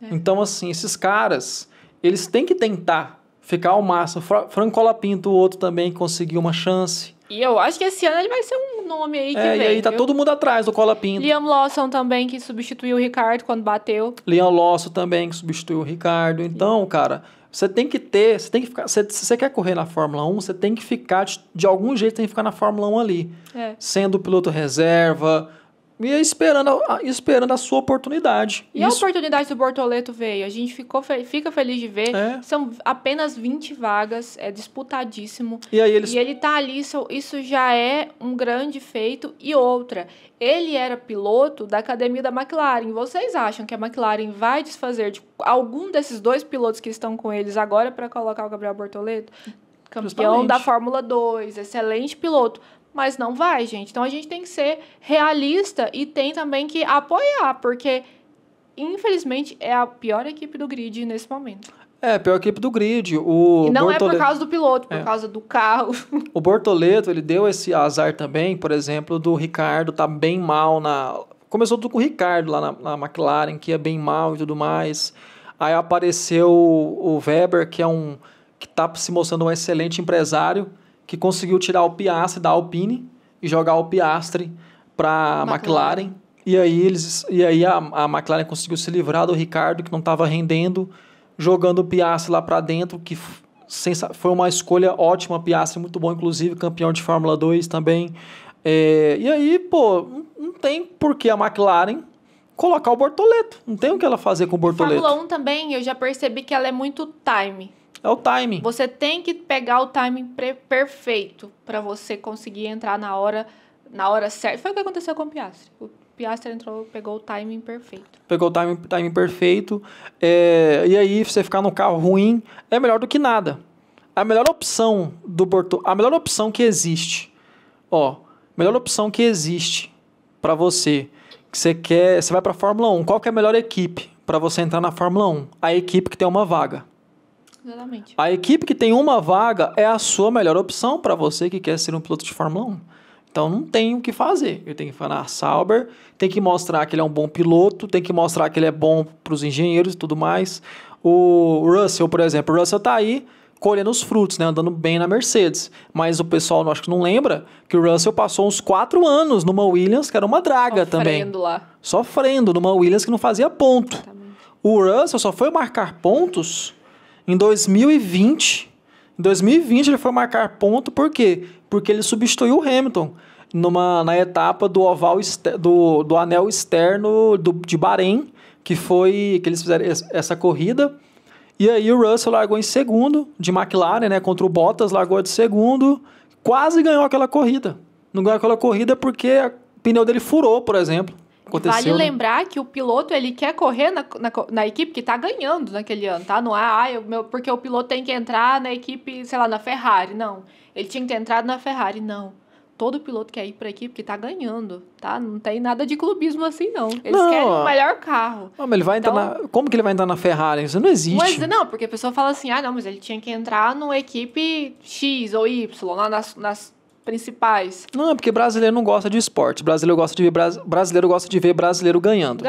Então, assim, esses caras, eles têm que tentar ficar ao máximo. Franco Colapinto, o outro também, conseguiu uma chance. E eu acho que esse ano ele vai ser um nome aí que vem. E aí tá todo mundo atrás do Colapinto. Liam Lawson também, que substituiu o Ricardo quando bateu. Liam Lawson também, que substituiu o Ricardo. Então, cara, você tem que ficar... Se você quer correr na Fórmula 1, você tem que ficar, de algum jeito, tem que ficar na Fórmula 1 ali. Sendo piloto reserva... E esperando a sua oportunidade. E a oportunidade do Bortoleto veio. A gente fica feliz de ver. São apenas 20 vagas. É disputadíssimo. E ele tá ali. Isso já é um grande feito. E outra, ele era piloto da academia da McLaren. Vocês acham que a McLaren vai desfazer de algum desses 2 pilotos que estão com eles agora para colocar o Gabriel Bortoleto? Campeão da Fórmula 2, excelente piloto. Mas não vai, gente. Então, a gente tem que ser realista e tem também que apoiar, porque, infelizmente, é a pior equipe do grid nesse momento. A pior equipe do grid. E não é por causa do piloto, por causa do carro. O Bortoleto, ele deu esse azar também, por exemplo, do Ricardo tá bem mal Começou tudo com o Ricardo lá na McLaren, que ia bem mal e tudo mais. Aí apareceu o Weber, que tá se mostrando um excelente empresário, que conseguiu tirar o Piastri da Alpine e jogar o Piastri para a McLaren. E aí a McLaren conseguiu se livrar do Ricardo, que não estava rendendo, jogando o Piastri lá para dentro, que foi uma escolha ótima. Piastri muito bom, inclusive campeão de Fórmula 2 também. E aí, não tem por que a McLaren colocar o Bortoleto. Não tem o que ela fazer com o Bortoleto. Fórmula 1 também, eu já percebi que ela é muito time. É o timing. Você tem que pegar o timing perfeito para você conseguir entrar na hora certa. Foi o que aconteceu com o Piastri. O Piastri pegou o timing perfeito. Pegou o timing perfeito. E aí, você ficar num carro ruim é melhor do que nada. A melhor opção a melhor opção que existe. Melhor opção que existe para você. Que você vai para a Fórmula 1. Qual que é a melhor equipe para você entrar na Fórmula 1? A equipe que tem uma vaga. Exatamente. A equipe que tem uma vaga é a sua melhor opção para você que quer ser um piloto de Fórmula 1. Então não tem o que fazer. Ele tem que falar na Sauber, tem que mostrar que ele é um bom piloto, tem que mostrar que ele é bom para os engenheiros e tudo mais. O Russell, por exemplo, o Russell está aí colhendo os frutos, né, andando bem na Mercedes. Mas o pessoal, acho que não lembra, que o Russell passou uns 4 anos numa Williams, que era uma draga também. Sofrendo lá. Sofrendo numa Williams que não fazia ponto. Exatamente. O Russell só foi marcar pontos em 2020. Em 2020 ele foi marcar ponto, por quê? Porque ele substituiu o Hamilton na etapa do oval do anel externo de Bahrein, que eles fizeram essa corrida. E aí o Russell largou em segundo de McLaren, né, contra o Bottas, largou de segundo, quase ganhou aquela corrida. Não ganhou aquela corrida porque o pneu dele furou, por exemplo. Vale lembrar que o piloto ele quer correr na equipe que está ganhando naquele ano, tá? Não é porque o piloto tem que entrar na equipe, sei lá, na Ferrari, não. Ele tinha que ter entrado na Ferrari, não. todo piloto quer ir para a equipe que tá ganhando, tá? Não tem nada de clubismo assim, não. Eles querem o melhor carro. Não, mas ele vai entrar como que ele vai entrar na Ferrari? Isso não existe. Mas não, porque a pessoa fala assim, não, mas ele tinha que entrar numa equipe X ou Y, lá nas principais. Não, é porque brasileiro não gosta de esporte. Brasileiro gosta de ver brasileiro ganhando.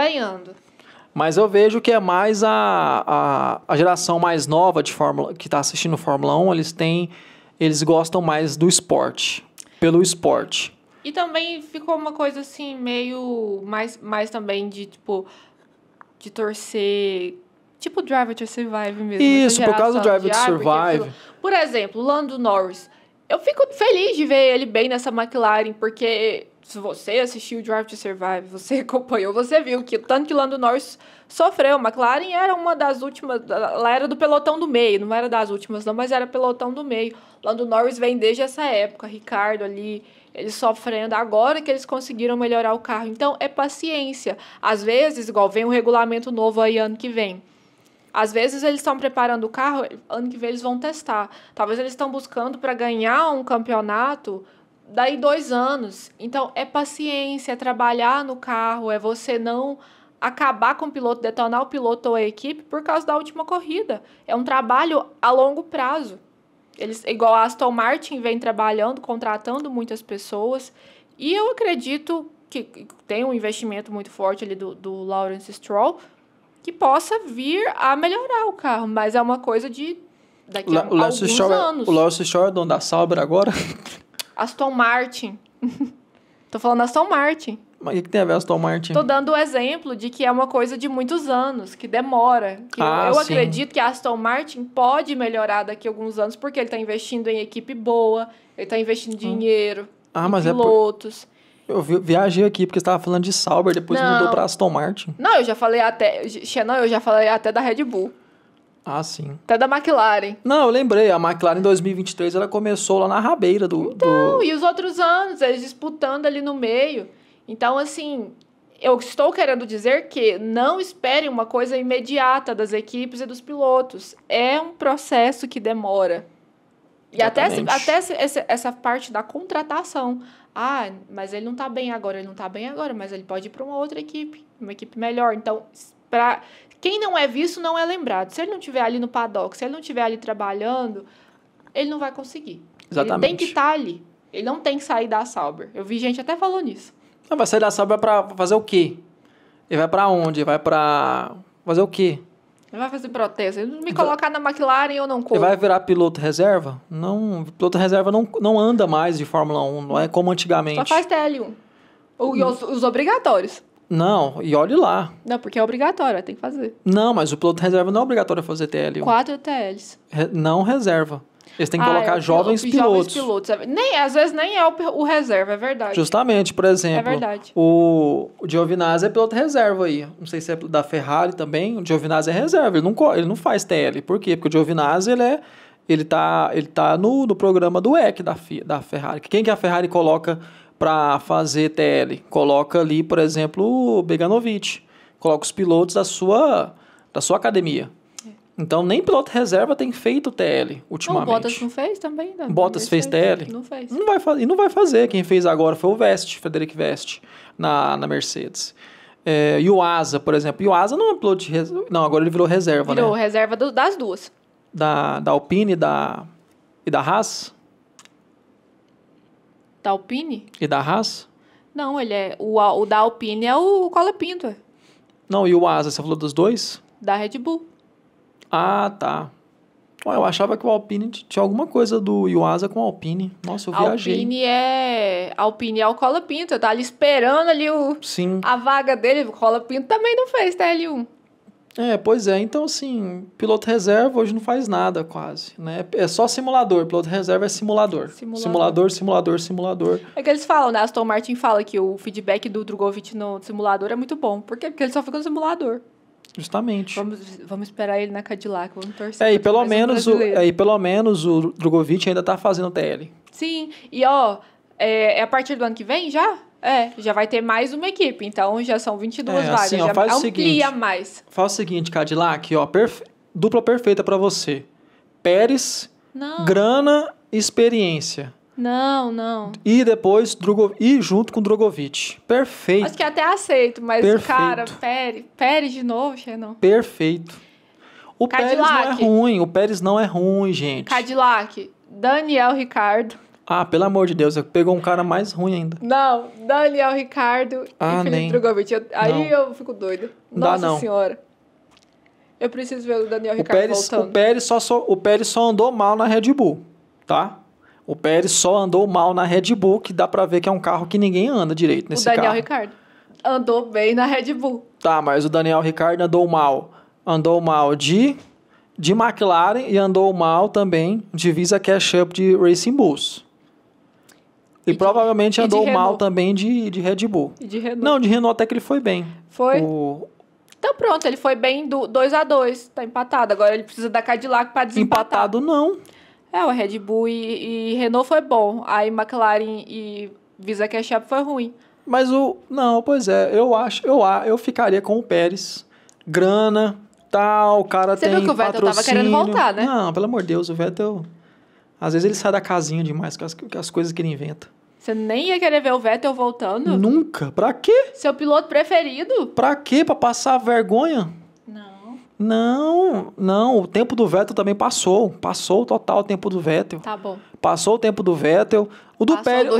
Mas eu vejo que é mais a geração mais nova de Fórmula, que está assistindo Fórmula 1, eles gostam mais do esporte, pelo esporte. E também ficou uma coisa assim, meio mais também de, tipo, de torcer, tipo Drive to Survive mesmo. Isso, por causa do Drive to Survive. Por exemplo, Lando Norris. Eu fico feliz de ver ele bem nessa McLaren, porque se você assistiu o Drive to Survive, você acompanhou, você viu que tanto que Lando Norris sofreu. A McLaren era uma das últimas, ela era do pelotão do meio, não era das últimas não, mas era pelotão do meio. Lando Norris vem desde essa época, Ricardo ali, eles sofrendo, agora que eles conseguiram melhorar o carro. Então, é paciência. Às vezes, igual vem um regulamento novo aí ano que vem. Às vezes eles estão preparando o carro, ano que vem eles vão testar. Talvez eles estão buscando para ganhar um campeonato daí 2 anos. Então, é paciência, é trabalhar no carro, é você não acabar com o piloto, detonar o piloto ou a equipe por causa da última corrida. É um trabalho a longo prazo. Eles, igual a Aston Martin vem trabalhando, contratando muitas pessoas. E eu acredito que tem um investimento muito forte ali do Lawrence Stroll, que possa vir a melhorar o carro, mas é uma coisa de daqui a alguns anos. O Lawrence Stroll é dono da Sauber agora? Aston Martin. Tô falando Aston Martin. Mas o que tem a ver Aston Martin? Tô dando o exemplo de que é uma coisa de muitos anos, que demora. Que eu acredito que a Aston Martin pode melhorar daqui a alguns anos, porque ele tá investindo em equipe boa, ele tá investindo dinheiro em pilotos. Eu viajei aqui porque você estava falando de Sauber, depois mudou para Aston Martin. Não, eu já falei até da Red Bull. Ah, sim. Até da McLaren. Não, eu lembrei. A McLaren em 2023, ela começou lá na rabeira do... Então, e os outros anos, eles disputando ali no meio. Então, assim, eu estou querendo dizer que não esperem uma coisa imediata das equipes e dos pilotos. É um processo que demora. E até essa parte da contratação. Ah, mas ele não tá bem agora, mas ele pode ir para uma outra equipe, uma equipe melhor. Então, para quem não é visto, não é lembrado. Se ele não estiver ali no paddock, se ele não estiver ali trabalhando, ele não vai conseguir. Exatamente. Ele tem que estar ali. Ele não tem que sair da Sauber. Eu vi gente até falando nisso. Não, vai sair da Sauber para fazer o quê? Ele vai para onde? Ele vai para fazer o quê? Ele vai fazer protesto. Ele me colocar na McLaren, eu não corro. Ele vai virar piloto reserva? Não, piloto reserva não anda mais de Fórmula 1, não é como antigamente. Só faz TL1. Os obrigatórios. Não, e olhe lá. Não, porque é obrigatório, tem que fazer. Não, mas o piloto reserva não é obrigatório fazer TL1. 4 TLs. Não reserva. Eles têm que colocar jovens pilotos. Às vezes nem é o reserva, é verdade. Justamente, por exemplo. É verdade. O Giovinazzi é piloto reserva aí. Não sei se é da Ferrari também. O Giovinazzi é reserva. Ele não faz TL. Por quê? Porque o Giovinazzi ele tá no programa do WEC da Ferrari. Quem que a Ferrari coloca para fazer TL? Coloca ali, por exemplo, o Beganovic. Coloca os pilotos da sua academia. Então, nem piloto reserva tem feito TL ultimamente. O Bottas não fez também? Bottas fez TL? Não fez. Não vai fazer. Quem fez agora foi o Frederic Vest, na Mercedes. E o Asa, por exemplo. E o Asa não é piloto de reserva. Não, agora ele virou reserva, Virou reserva das duas. Da Alpine e da Haas? Da Alpine? E da Haas? Não, ele é... O da Alpine é o Colapinto. Não, e o Asa, você falou dos dois? Da Red Bull. Ah, tá. Eu achava que o Alpine tinha alguma coisa do Iwasa com o Alpine. Nossa, eu viajei. Alpine é o Colapinto. Tá ali esperando ali a vaga dele. O Colapinto também não fez TL1. Pois é. Então, assim, piloto reserva hoje não faz nada quase, né? É só simulador. Piloto reserva é simulador. Simulador. É que eles falam, né? Aston Martin fala que o feedback do Drogovic no simulador é muito bom. Por quê? Porque ele só fica no simulador. Justamente. Vamos esperar ele na Cadillac, vamos torcer. E pelo menos o Drogovic ainda tá fazendo TL. Sim, e é a partir do ano que vem já? Já vai ter mais uma equipe, então já são 22 vagas, assim, já faz amplia mais. Faz o seguinte, Cadillac, dupla perfeita pra você. Pérez, grana e experiência. Não. E depois, e junto com Drogovic. Perfeito. Acho que até aceito, mas, Perfeito. Cara, Pérez de novo, Xenon. Perfeito. O Pérez não é ruim. O Pérez não é ruim, gente. Cadillac, Daniel Ricciardo. Ah, pelo amor de Deus, você pegou um cara mais ruim ainda. Não, Daniel Ricciardo e Felipe Drogovic. Aí eu fico doido. Nossa Senhora. Eu preciso ver o Daniel Ricciardo voltando. O Pérez só andou mal na Red Bull, tá? O Pérez só andou mal na Red Bull, que dá pra ver que é um carro que ninguém anda direito nesse carro. O Daniel Ricciardo andou bem na Red Bull. Tá, mas o Daniel Ricciardo andou mal. Andou mal de McLaren e andou mal também de Visa Cash Up de Racing Bulls. E provavelmente andou mal também de Red Bull. E de Renault. Não, de Renault até que ele foi bem. Foi? Então pronto, ele foi bem 2-2. Tá empatado. Agora ele precisa da Cadillac pra desempatar. Empatado não. O Red Bull e Renault foi bom. Aí McLaren e Visa Cash Up foi ruim. Mas não, pois é, eu ficaria com o Pérez. Grana, tal, o cara tem patrocínio. Você viu que o Vettel tava querendo voltar, né? Não, pelo amor de Deus, o Vettel... Às vezes ele sai da casinha demais com as coisas que ele inventa. Você nem ia querer ver o Vettel voltando? Nunca. Pra quê? Seu piloto preferido? Pra quê? Pra passar vergonha? Não. O tempo do Vettel também passou. Passou total o tempo do Vettel. Tá bom. Passou o tempo do Vettel. O do Pérez.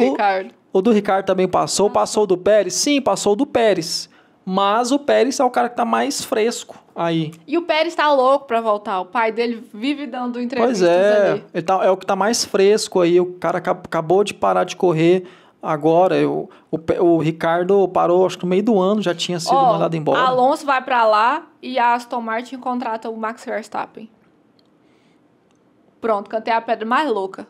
O do Ricardo também passou. Passou o do Pérez? Sim, passou o do Pérez. Mas o Pérez é o cara que tá mais fresco aí. E o Pérez tá louco pra voltar. O pai dele vive dando entrevistas ali. É o que tá mais fresco aí. O cara acabou de parar de correr agora. O Ricardo parou, acho que no meio do ano já tinha sido mandado embora. Alonso vai pra lá e a Aston Martin contrata o Max Verstappen. Pronto, cantei a pedra mais louca.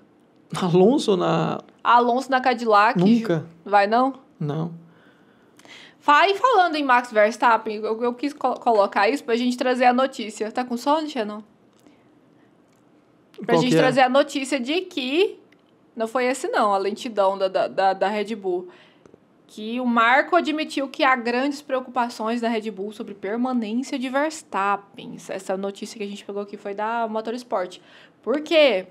Alonso na Cadillac. Nunca. Vai não? Não. Falando em Max Verstappen, eu quis colocar isso pra gente trazer a notícia. Tá com sono, Xenon? Pra gente trazer a notícia de que... Não foi esse não, a lentidão da Red Bull. Que o Marco admitiu que há grandes preocupações da Red Bull sobre permanência de Verstappen. Essa notícia que a gente pegou aqui foi da Motorsport. Por quê?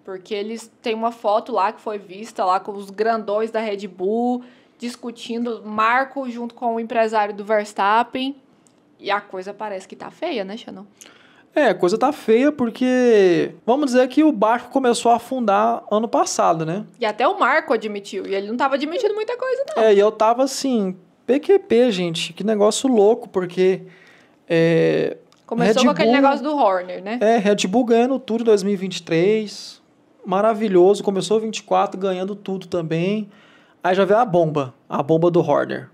Porque eles têm uma foto lá que foi vista lá com os grandões da Red Bull... discutindo Marco junto com o empresário do Verstappen. E a coisa parece que tá feia, né, Xanon? A coisa tá feia porque... Vamos dizer que o barco começou a afundar ano passado, né? E até o Marco admitiu. E ele não tava admitindo muita coisa, não. E eu tava assim... PQP, gente. Que negócio louco, porque... Começou com aquele negócio do Horner, né? Red Bull ganhando tudo em 2023. Maravilhoso. Começou 24 ganhando tudo também. Aí já veio a bomba do Horner.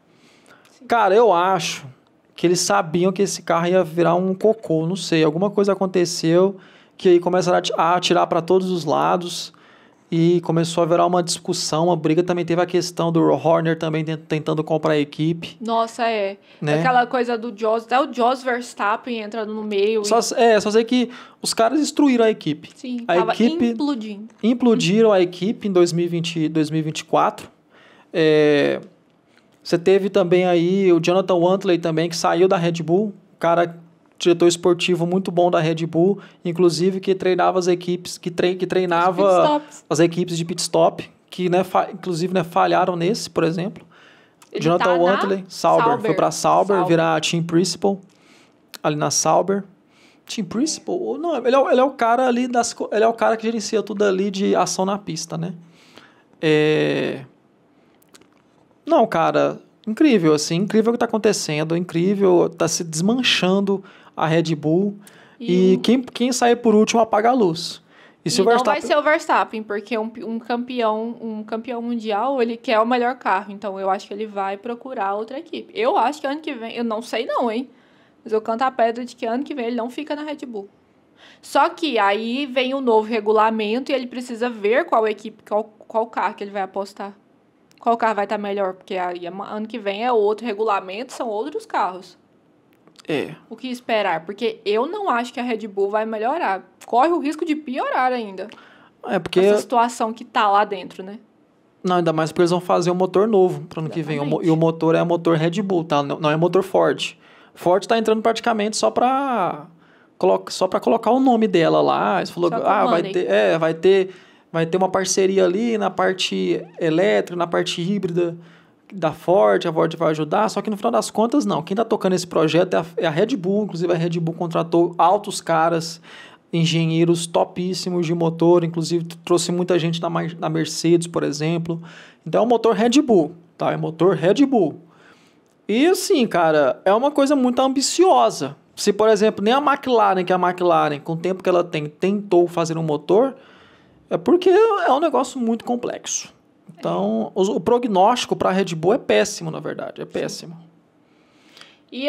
Sim. Cara, eu acho que eles sabiam que esse carro ia virar um cocô, não sei. Alguma coisa aconteceu que aí começaram a atirar para todos os lados e começou a virar uma discussão, uma briga. Também teve a questão do Horner também tentando comprar a equipe. Nossa, né? Aquela coisa do Jos, até o Jos Verstappen entrando no meio. Só sei que os caras destruíram a equipe. Sim, tava implodindo. Implodiram a equipe em 2024. Você teve também aí o Jonathan Wantley também, que saiu da Red Bull, cara, diretor esportivo muito bom da Red Bull, inclusive que treinava as equipes, que treinava as equipes de pit stop, que inclusive falharam nesse, por exemplo. Ele Jonathan Wantley, Sauber, foi para Sauber, virar Team Principal, ali na Sauber. Team Principal? Não, ele é o cara ali ele é o cara que gerencia tudo ali de ação na pista, né? Não, cara, incrível, assim, incrível o que tá acontecendo, incrível, tá se desmanchando a Red Bull e quem sair por último apaga a luz. E não vai ser o Verstappen, porque um campeão mundial, ele quer o melhor carro, então eu acho que ele vai procurar outra equipe. Eu acho que ano que vem, eu não sei não, hein, mas eu canto a pedra de que ano que vem ele não fica na Red Bull. Só que aí vem o novo regulamento e ele precisa ver qual equipe, qual carro que ele vai apostar. Qual carro vai estar melhor? Porque aí, ano que vem é outro regulamento, são outros carros. O que esperar? Porque eu não acho que a Red Bull vai melhorar. Corre o risco de piorar ainda. Porque... essa situação que tá lá dentro, né? Não, ainda mais porque eles vão fazer um motor novo pro ano que vem. E o motor é motor Red Bull, tá? Não é motor Ford. Ford tá entrando praticamente só pra colocar o nome dela lá. Eles falou, vai ter Vai ter uma parceria ali na parte elétrica, na parte híbrida da Ford, a Ford vai ajudar, só que no final das contas, não. Quem está tocando esse projeto é a Red Bull, inclusive a Red Bull contratou altos caras, engenheiros topíssimos de motor, inclusive trouxe muita gente da Mercedes, por exemplo. Então é um motor Red Bull, tá? É motor Red Bull. E assim, cara, é uma coisa muito ambiciosa. Se, por exemplo, nem a McLaren, com o tempo que ela tem, tentou fazer um motor, é porque é um negócio muito complexo. Então, o prognóstico para a Red Bull é péssimo, na verdade. É péssimo. E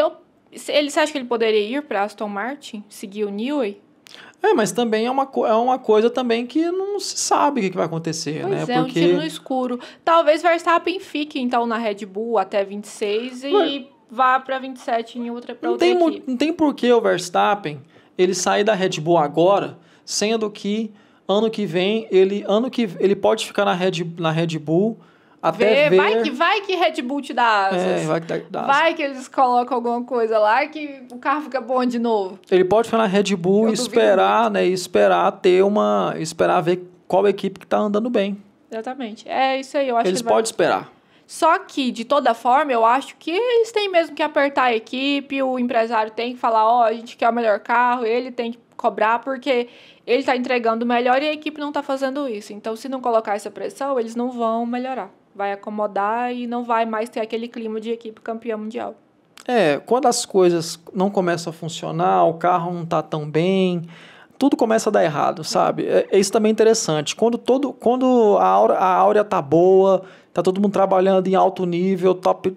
você acha que ele poderia ir para Aston Martin? Seguir o Newey? Mas também é uma coisa também que não se sabe o que vai acontecer, né? Pois é, porque... um tiro no escuro. Talvez Verstappen fique, então, na Red Bull até 26 e vá para 27 em outra equipe. Não tem por que o Verstappen ele sair da Red Bull agora, sendo que ano que vem ele pode ficar na Red Bull até ver... Vai que Red Bull te dá asas. Vai que eles colocam alguma coisa lá que o carro fica bom de novo. Ele pode ficar na Red Bull e esperar ver qual equipe que tá andando bem. Exatamente. É isso aí, eu acho eles podem esperar. Só que, de toda forma, eu acho que eles têm mesmo que apertar a equipe, o empresário tem que falar, a gente quer o melhor carro, ele tem que cobrar, porque ele tá entregando o melhor e a equipe não tá fazendo isso. Então, se não colocar essa pressão, eles não vão melhorar. Vai acomodar e não vai mais ter aquele clima de equipe campeã mundial. Quando as coisas não começam a funcionar, o carro não tá tão bem, tudo começa a dar errado, sabe? Isso também é interessante. Quando a áurea tá boa, tá todo mundo trabalhando em alto nível, top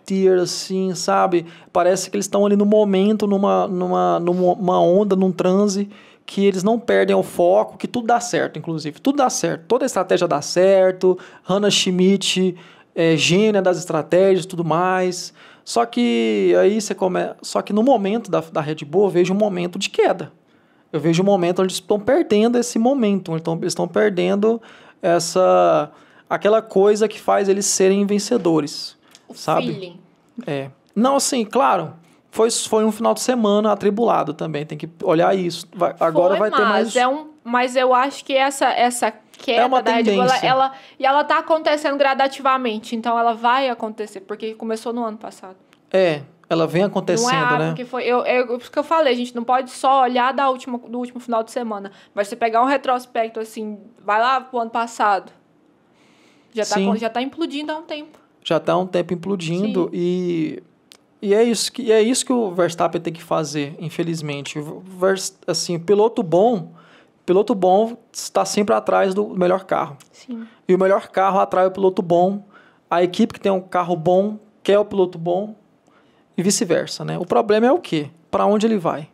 tier, assim, sabe? Parece que eles estão ali no momento, numa onda, num transe, que eles não perdem o foco, que tudo dá certo, inclusive. Tudo dá certo. Toda a estratégia dá certo. Hannah Schmidt é gênia das estratégias e tudo mais. Só que aí Só que no momento da Red Bull, eu vejo um momento de queda. Eu vejo um momento onde eles estão perdendo esse momento. Eles estão perdendo aquela coisa que faz eles serem vencedores. Sabe? Feeling. Não, assim, claro... Foi um final de semana atribulado também, tem que olhar isso. Agora vai ter mais... Mas eu acho que essa queda da Red Bull, ela tá acontecendo gradativamente, então ela vai acontecer, porque começou no ano passado. Ela vem acontecendo, né? Porque foi... Isso que eu falei, a gente não pode só olhar do último final de semana, mas você pegar um retrospecto, assim, vai lá pro ano passado, já tá implodindo há um tempo. Já tá há um tempo implodindo. E é isso que o Verstappen tem que fazer, infelizmente. Assim, piloto bom está sempre atrás do melhor carro. Sim. E o melhor carro atrai o piloto bom. A equipe que tem um carro bom quer o piloto bom e vice-versa, né? O problema é o quê? Para onde ele vai?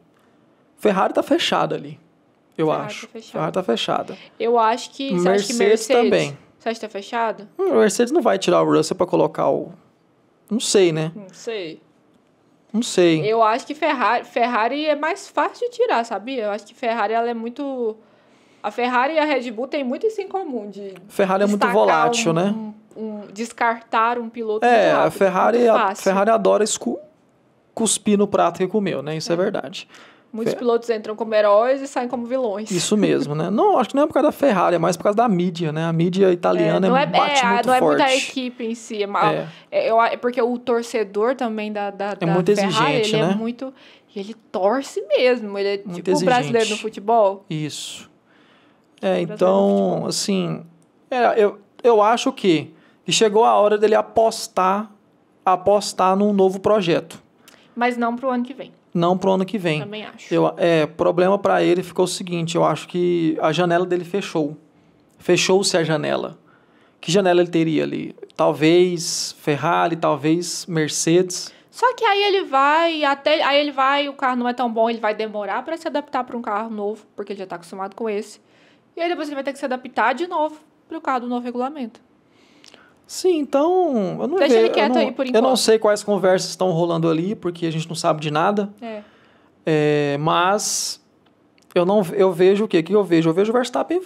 Ferrari está fechada ali, eu acho. Ferrari está fechada. Eu acho que... Mercedes também. Você acha que está fechado? O Mercedes não vai tirar o Russell para colocar o... Não sei, né? Não sei. Eu acho que Ferrari é mais fácil de tirar, sabia? Eu acho que Ferrari, ela é muito... A Ferrari e a Red Bull têm muito isso em comum. Ferrari é muito volátil, né? Descartar um piloto muito rápido. A Ferrari adora cuspir no prato que comeu, né? Isso é verdade. Muitos pilotos entram como heróis e saem como vilões. Isso mesmo, né? Não, acho que não é por causa da Ferrari, é mais por causa da mídia, né? A mídia italiana bate muito forte. Não é muita equipe em si. Porque o torcedor também da muito Ferrari, exigente, ele né? é muito... Ele torce mesmo. Ele é muito tipo exigente. O brasileiro no futebol. Isso. Então, assim... Eu acho que chegou a hora dele apostar num novo projeto. Mas não pro ano que vem. Não pro ano que vem. Também acho. Problema para ele ficou o seguinte, eu acho que a janela dele fechou. Fechou-se a janela. Que janela ele teria ali? Talvez Ferrari, talvez Mercedes. Só que aí ele vai, o carro não é tão bom, ele vai demorar para se adaptar para um carro novo, porque ele já está acostumado com esse. E aí depois ele vai ter que se adaptar de novo para o carro do novo regulamento. Sim, então... Deixa ele quieto aí por enquanto. Eu não sei quais conversas estão rolando ali, porque a gente não sabe de nada. Mas eu vejo o quê? O que eu vejo? Eu vejo o Verstappen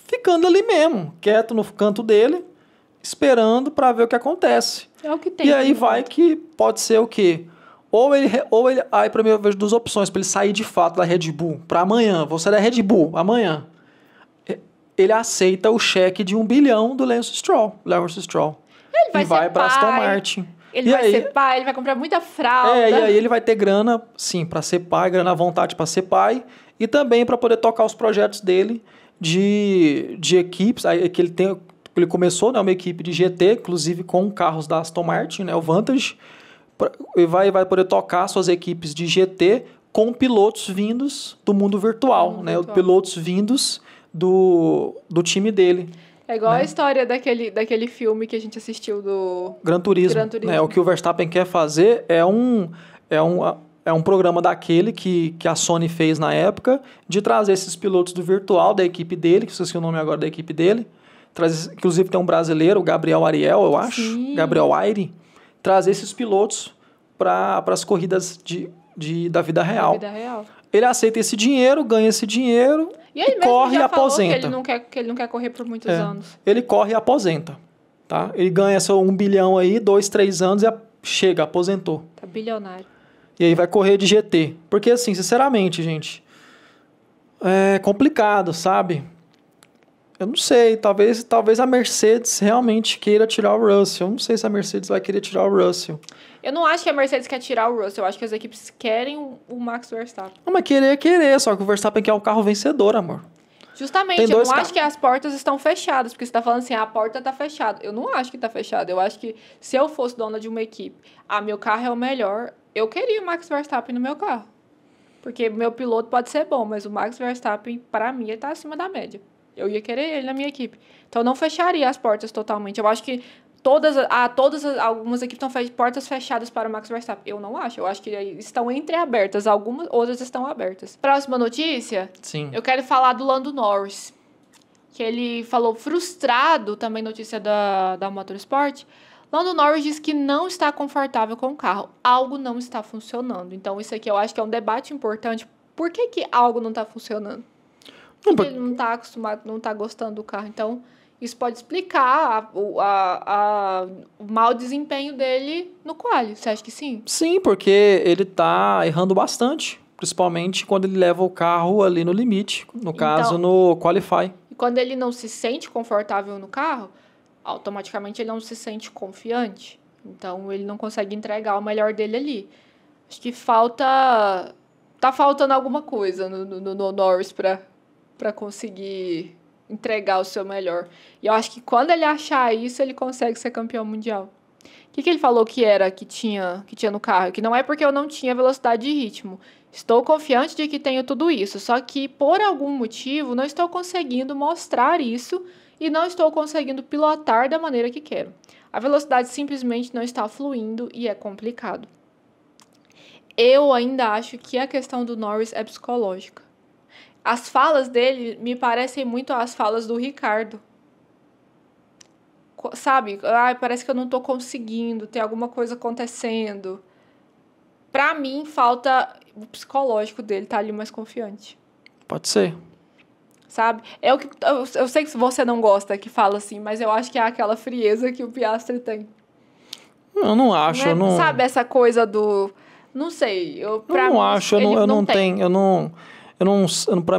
ficando ali mesmo, quieto no canto dele, esperando para ver o que acontece. É o que tem. E aí vai que pode ser o quê? Ou ele aí para mim eu vejo duas opções, para ele sair de fato da Red Bull, para amanhã, vou sair da Red Bull, amanhã. ele aceita o cheque de 1 bilhão do Lawrence Stroll. Ele vai para Aston Martin. Ele vai ser pai, ele vai comprar muita fralda. E aí ele vai ter grana, sim, para ser pai, grana à vontade para ser pai, e também para poder tocar os projetos dele de equipes. Aí que ele começou, né, uma equipe de GT, inclusive com carros da Aston Martin, né, o Vantage, e vai poder tocar suas equipes de GT com pilotos vindos do mundo virtual, né, pilotos vindos do time dele. É igual, né, a história daquele filme que a gente assistiu do Gran Turismo. Né? O que o Verstappen quer fazer é um programa daquele que a Sony fez na época, de trazer esses pilotos do virtual, da equipe dele, que eu esqueci o nome agora da equipe dele, inclusive tem um brasileiro, o Gabriel Ariel, eu acho, sim, Gabriel Aire, trazer esses pilotos para as corridas da vida real. Ele aceita esse dinheiro, ganha esse dinheiro e corre e aposenta. Que ele não quer correr por muitos anos. Ele corre e aposenta. Tá? Ele ganha seu 1 bilhão aí, 2, 3 anos e chega, aposentou. Tá bilionário. E aí vai correr de GT. Porque assim, sinceramente, gente, é complicado, sabe? Eu não sei, talvez a Mercedes realmente queira tirar o Russell. Eu não sei se a Mercedes vai querer tirar o Russell. Eu não acho que a Mercedes quer tirar o Russell. Eu acho que as equipes querem o Max Verstappen. Não, mas querer. Só que o Verstappen quer o carro vencedor, amor. Justamente, eu não acho que as portas estão fechadas. Porque você tá falando assim, a porta tá fechada. Eu não acho que tá fechada. Eu acho que se eu fosse dona de uma equipe, meu carro é o melhor, eu queria o Max Verstappen no meu carro. Porque meu piloto pode ser bom, mas o Max Verstappen, para mim, ele tá acima da média. Eu ia querer ele na minha equipe. Então, eu não fecharia as portas totalmente. Eu acho que algumas equipes estão portas fechadas para o Max Verstappen. Eu não acho. Eu acho que estão entreabertas. Algumas, outras estão abertas. Próxima notícia. Sim. Eu quero falar do Lando Norris. Que ele falou frustrado, também notícia da Motorsport. Lando Norris diz que não está confortável com o carro. Algo não está funcionando. Então, isso aqui eu acho que é um debate importante. Por que algo não está funcionando? Porque ele não está acostumado, não está gostando do carro. Então, isso pode explicar o mau desempenho dele no quali. Você acha que sim? Sim, porque ele está errando bastante. Principalmente quando ele leva o carro ali no limite. No caso, no Qualify. E quando ele não se sente confortável no carro, automaticamente ele não se sente confiante. Então, ele não consegue entregar o melhor dele ali. Acho que tá faltando alguma coisa no Norris para conseguir entregar o seu melhor. E eu acho que quando ele achar isso, ele consegue ser campeão mundial. O que ele falou que tinha no carro? Que não é porque eu não tinha velocidade e ritmo. Estou confiante de que tenho tudo isso, só que por algum motivo não estou conseguindo mostrar isso e não estou conseguindo pilotar da maneira que quero. A velocidade simplesmente não está fluindo e é complicado. Eu ainda acho que a questão do Norris é psicológica. As falas dele me parecem muito as falas do Ricardo. Sabe? Parece que eu não tô conseguindo, tem alguma coisa acontecendo. Pra mim, falta o psicológico dele tá ali mais confiante. Pode ser. Sabe? Eu sei que você não gosta que fala assim, mas eu acho que é aquela frieza que o Piastri tem. Eu não acho. Sabe essa coisa do... Não sei. Pra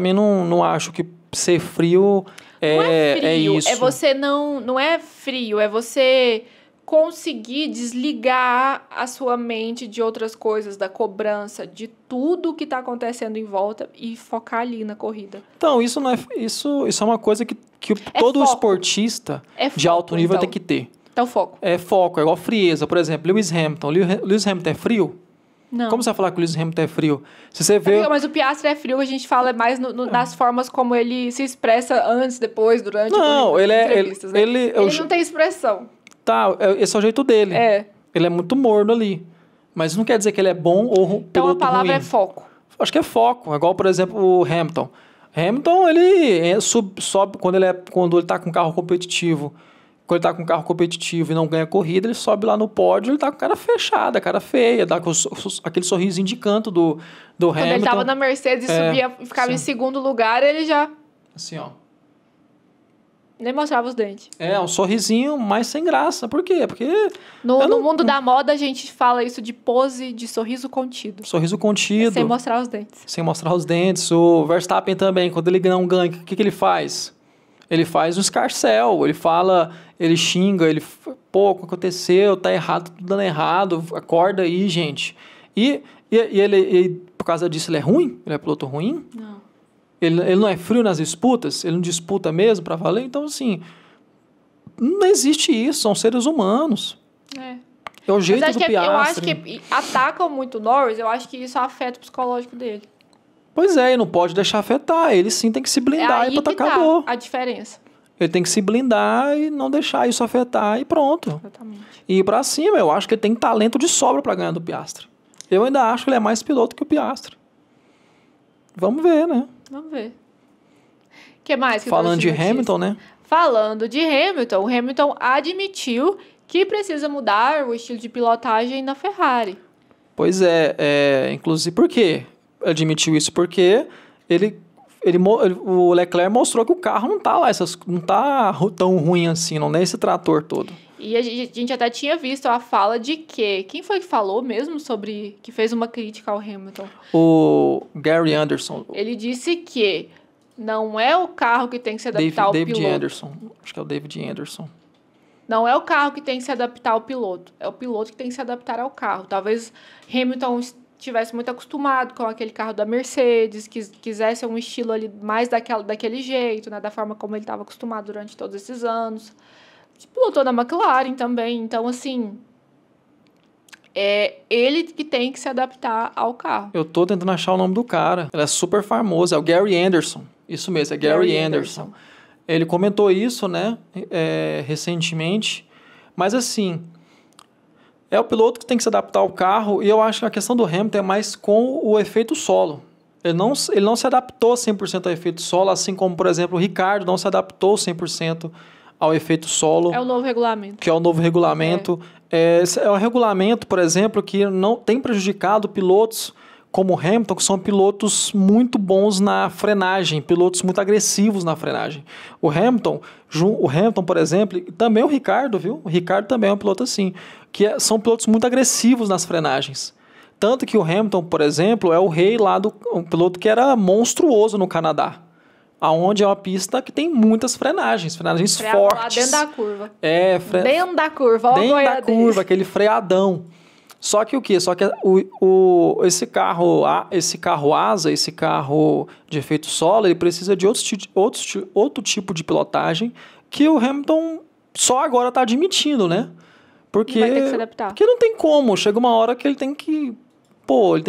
mim não acho que ser frio é isso. É você não é frio, é você conseguir desligar a sua mente de outras coisas, da cobrança, de tudo que está acontecendo em volta e focar ali na corrida. Então, isso é uma coisa que todo esportista de alto nível tem que ter. Então, foco. É foco, é igual frieza. Por exemplo, Lewis Hamilton. Lewis Hamilton é frio? Não. Como você vai falar que o Lewis Hamilton é frio? Se você vê... Mas o Piastri é frio, a gente fala mais nas formas como ele se expressa antes, depois, durante... Não, ele não tem expressão. Tá, esse é o jeito dele. Ele é muito morno ali. Mas não quer dizer que ele é bom ou piloto Então a palavra ruim. É foco. Acho que é foco. É igual, por exemplo, o Hamilton. Hamilton, ele sobe quando ele tá com carro competitivo. Quando ele tá com carro competitivo e não ganha corrida, ele sobe lá no pódio, ele tá com a cara fechada, a cara feia, dá com aquele sorrisinho de canto do Hamilton. Quando ele tava na Mercedes e subia e ficava em segundo lugar, ele já... Assim, ó. Nem mostrava os dentes. Um sorrisinho mais sem graça. Por quê? Porque... No mundo da moda, a gente fala isso de pose de sorriso contido. Sorriso contido. Sem mostrar os dentes. Sem mostrar os dentes. O Verstappen também, quando ele não ganha, o que ele faz? Ele faz um escarcéu, ele fala, ele xinga, pô, o que aconteceu, tá errado, tudo dando errado, acorda aí, gente. E ele, por causa disso, ele é ruim? Ele é piloto ruim? Não. Ele não é frio nas disputas? Ele não disputa mesmo pra valer? Então, assim, não existe isso, são seres humanos. É o jeito do Piastri. Eu acho que atacam muito o Norris, eu acho que isso afeta o psicológico dele. Pois é, e não pode deixar afetar. Ele sim tem que se blindar e acabou. A diferença. Ele tem que se blindar e não deixar isso afetar e pronto. Exatamente. E ir pra cima, eu acho que ele tem talento de sobra pra ganhar do Piastri. Eu ainda acho que ele é mais piloto que o Piastri. Vamos ver, né? Vamos ver. O que mais? Falando de Hamilton, né? Falando de Hamilton, o Hamilton admitiu que precisa mudar o estilo de pilotagem na Ferrari. Pois é, inclusive por quê? Admitiu isso porque o Leclerc mostrou que o carro não tá lá, não tá tão ruim assim, não é esse trator todo. E a gente até tinha visto a fala de quem foi que falou mesmo que fez uma crítica ao Hamilton? O Gary Anderson. Ele disse que não é o carro que tem que se adaptar ao piloto. David Anderson, acho que é o David Anderson. Não é o carro que tem que se adaptar ao piloto, é o piloto que tem que se adaptar ao carro. Talvez Hamilton estivesse muito acostumado com aquele carro da Mercedes, quisesse um estilo ali mais daquele jeito, né, da forma como ele estava acostumado durante todos esses anos. Pilotou na McLaren também, então assim, é ele que tem que se adaptar ao carro. Eu tô tentando achar o nome do cara, ele é super famoso, é o Gary Anderson, isso mesmo, é Gary Anderson. Ele comentou isso, né, recentemente, mas assim, é o piloto que tem que se adaptar ao carro, e eu acho que a questão do Hamilton é mais com o efeito solo. Ele não se adaptou 100% ao efeito solo, assim como, por exemplo, o Ricciardo não se adaptou 100% ao efeito solo. É o novo regulamento. Que é o novo regulamento. É um regulamento, por exemplo, que não tem prejudicado pilotos como o Hamilton, que são pilotos muito bons na frenagem, pilotos muito agressivos na frenagem. O Hamilton, por exemplo, e também o Ricciardo, viu? O Ricciardo também é um piloto assim, são pilotos muito agressivos nas frenagens. Tanto que o Hamilton, por exemplo, é o rei lá um piloto que era monstruoso no Canadá, aonde é uma pista que tem muitas frenagens fortes. Lá dentro da curva. Dentro da curva, dentro da curva, aquele freadão. Só que o quê? Só que esse carro asa, esse carro de efeito solo, ele precisa de outro tipo de pilotagem que o Hamilton só agora está admitindo, né? Porque vai ter que se adaptar. Porque não tem como. Chega uma hora que ele tem que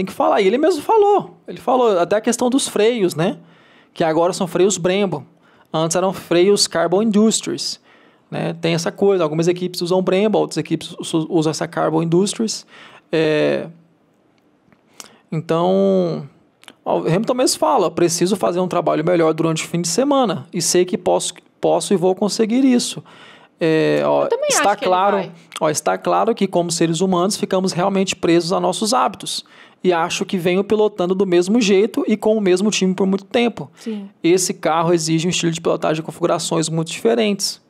falar. E ele mesmo falou. Ele falou até a questão dos freios, né? Que agora são freios Brembo. Antes eram freios Carbon Industries. Né? Tem essa coisa, algumas equipes usam Brembo, outras equipes usam essa Carbon Industries. Então, o Hamilton mesmo fala, preciso fazer um trabalho melhor durante o fim de semana e sei que posso e vou conseguir isso. Eu também acho que ele vai. Está claro que como seres humanos ficamos realmente presos a nossos hábitos e acho que venho pilotando do mesmo jeito e com o mesmo time por muito tempo. Sim. Esse carro exige um estilo de pilotagem de configurações muito diferentes.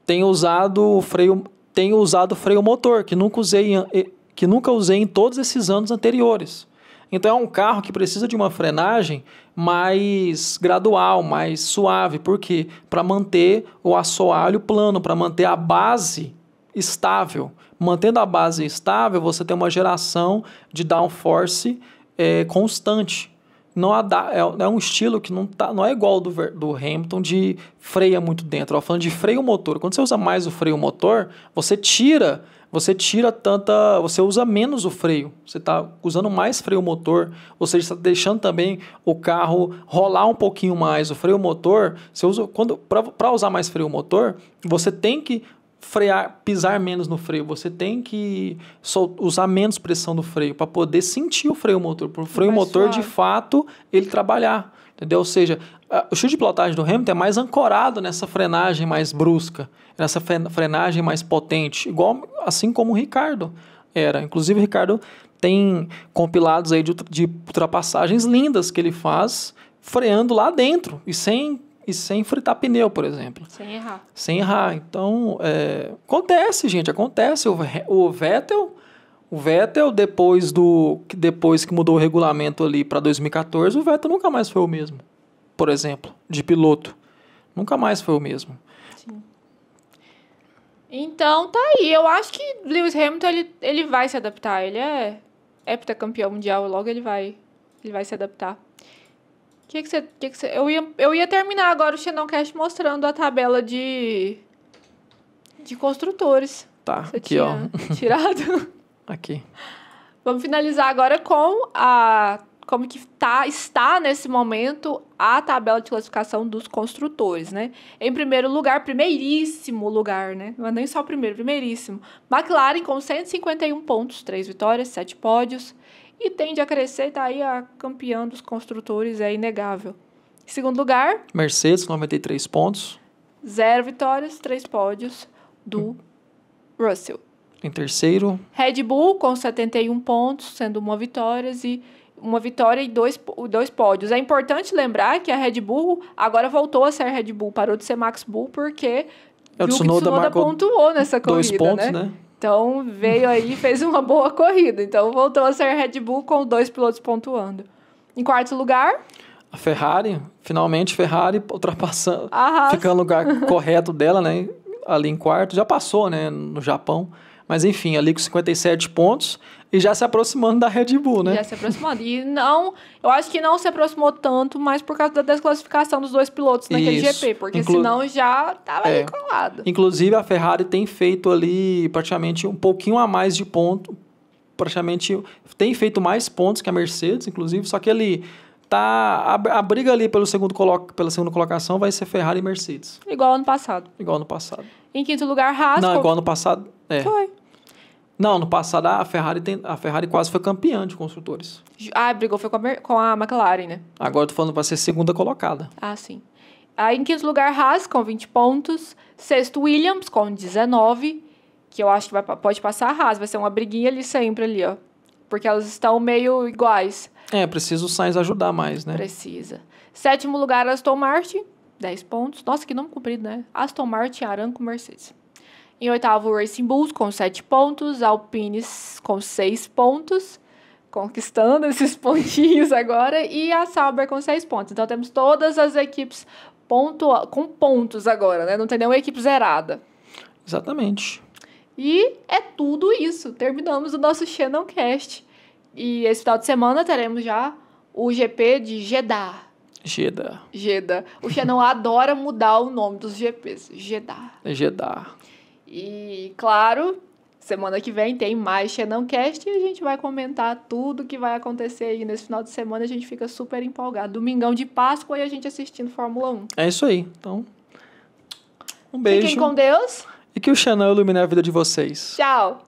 Tenho usado freio motor, que nunca usei em todos esses anos anteriores. Então é um carro que precisa de uma frenagem mais gradual, mais suave. Por quê? Para manter o assoalho plano, para manter a base estável. Mantendo a base estável, você tem uma geração de downforce constante. Não é um estilo que não é igual do Hamilton de freia muito dentro. Eu falando de freio motor. Quando você usa mais o freio motor, você usa menos o freio. Você está usando mais freio motor, ou seja, está deixando também o carro rolar um pouquinho mais. O freio motor, para usar mais freio motor, você tem que pisar menos no freio, você tem que usar menos pressão do freio para poder sentir o freio motor, para o freio motor de fato ele trabalhar, entendeu? Ou seja, o estilo de pilotagem do Hamilton é mais ancorado nessa frenagem mais brusca, nessa frenagem mais potente, assim como o Ricciardo era. Inclusive o Ricciardo tem compilados aí de ultrapassagens lindas que ele faz freando lá dentro e sem fritar pneu, por exemplo. Sem errar. Então, acontece, gente, acontece. O Vettel, depois que mudou o regulamento ali para 2014, o Vettel nunca mais foi o mesmo, por exemplo, de piloto. Nunca mais foi o mesmo. Sim. Então, tá aí. Eu acho que Lewis Hamilton, ele vai se adaptar. Ele é heptacampeão mundial, logo ele vai se adaptar. Eu ia terminar agora o Xenoncast mostrando a tabela de construtores. Tá, Você aqui, tinha tirado. Aqui. Vamos finalizar agora com como que está nesse momento a tabela de classificação dos construtores, né? Em primeiro lugar, primeiríssimo lugar, né? Não é nem só o primeiro, primeiríssimo. McLaren com 151 pontos, 3 vitórias, 7 pódios. E tende a crescer, tá aí a campeã dos construtores, é inegável. Em segundo lugar... Mercedes, 93 pontos. 0 vitórias, 3 pódios do Russell. Em terceiro... Red Bull com 71 pontos, sendo uma vitória e dois pódios. É importante lembrar que a Red Bull agora voltou a ser Red Bull, parou de ser Max Bull, porque o Tsunoda pontuou nessa corrida, 2 pontos, né? Então, veio aí e fez uma boa corrida. Então, voltou a ser Red Bull com 2 pilotos pontuando. Em quarto lugar... A Ferrari, finalmente Ferrari ultrapassando, Haas. ficando no lugar correto dela, né? Ali em quarto, já passou, né? No Japão. Mas enfim, ali com 57 pontos e já se aproximando da Red Bull, né? Já se aproximando. E não, eu acho que não se aproximou tanto, mas por causa da desclassificação dos 2 pilotos naquele GP, porque senão já estava ali colado. Inclusive, a Ferrari tem feito ali praticamente um pouquinho a mais de ponto, praticamente tem feito mais pontos que a Mercedes, inclusive, só que ali a briga ali pela segunda colocação vai ser Ferrari e Mercedes. Igual ano passado. Em quinto lugar, Haas. Não, igual ano passado. Foi. Não, no passado a Ferrari quase foi campeã de construtores. Brigou foi com a McLaren, né? Agora eu tô falando para ser segunda colocada. Sim. Aí em quinto lugar, Haas com 20 pontos. Sexto, Williams com 19, que eu acho que pode passar a Haas. Vai ser uma briguinha ali sempre ali, ó. Porque elas estão meio iguais. Precisa o Sainz ajudar mais, né? Precisa. Sétimo lugar, Aston Martin, 10 pontos. Nossa, que nome comprido, né? Aston Martin, Aramco, Mercedes. Em oitavo, Racing Bulls com 7 pontos. Alpine com 6 pontos. Conquistando esses pontinhos agora. E a Sauber com 6 pontos. Então, temos todas as equipes com pontos agora, né? Não tem nenhuma equipe zerada. Exatamente. E é tudo isso. Terminamos o nosso Xenoncast. E esse final de semana teremos já o GP de Jeddah. O Xenon adora mudar o nome dos GPs. Jeddah. E, claro, semana que vem tem mais Xenoncast e a gente vai comentar tudo que vai acontecer aí nesse final de semana. A gente fica super empolgado. Domingão de Páscoa e a gente assistindo Fórmula 1. É isso aí. Então, um beijo. Fiquem com Deus. E que o Xenon ilumine a vida de vocês. Tchau.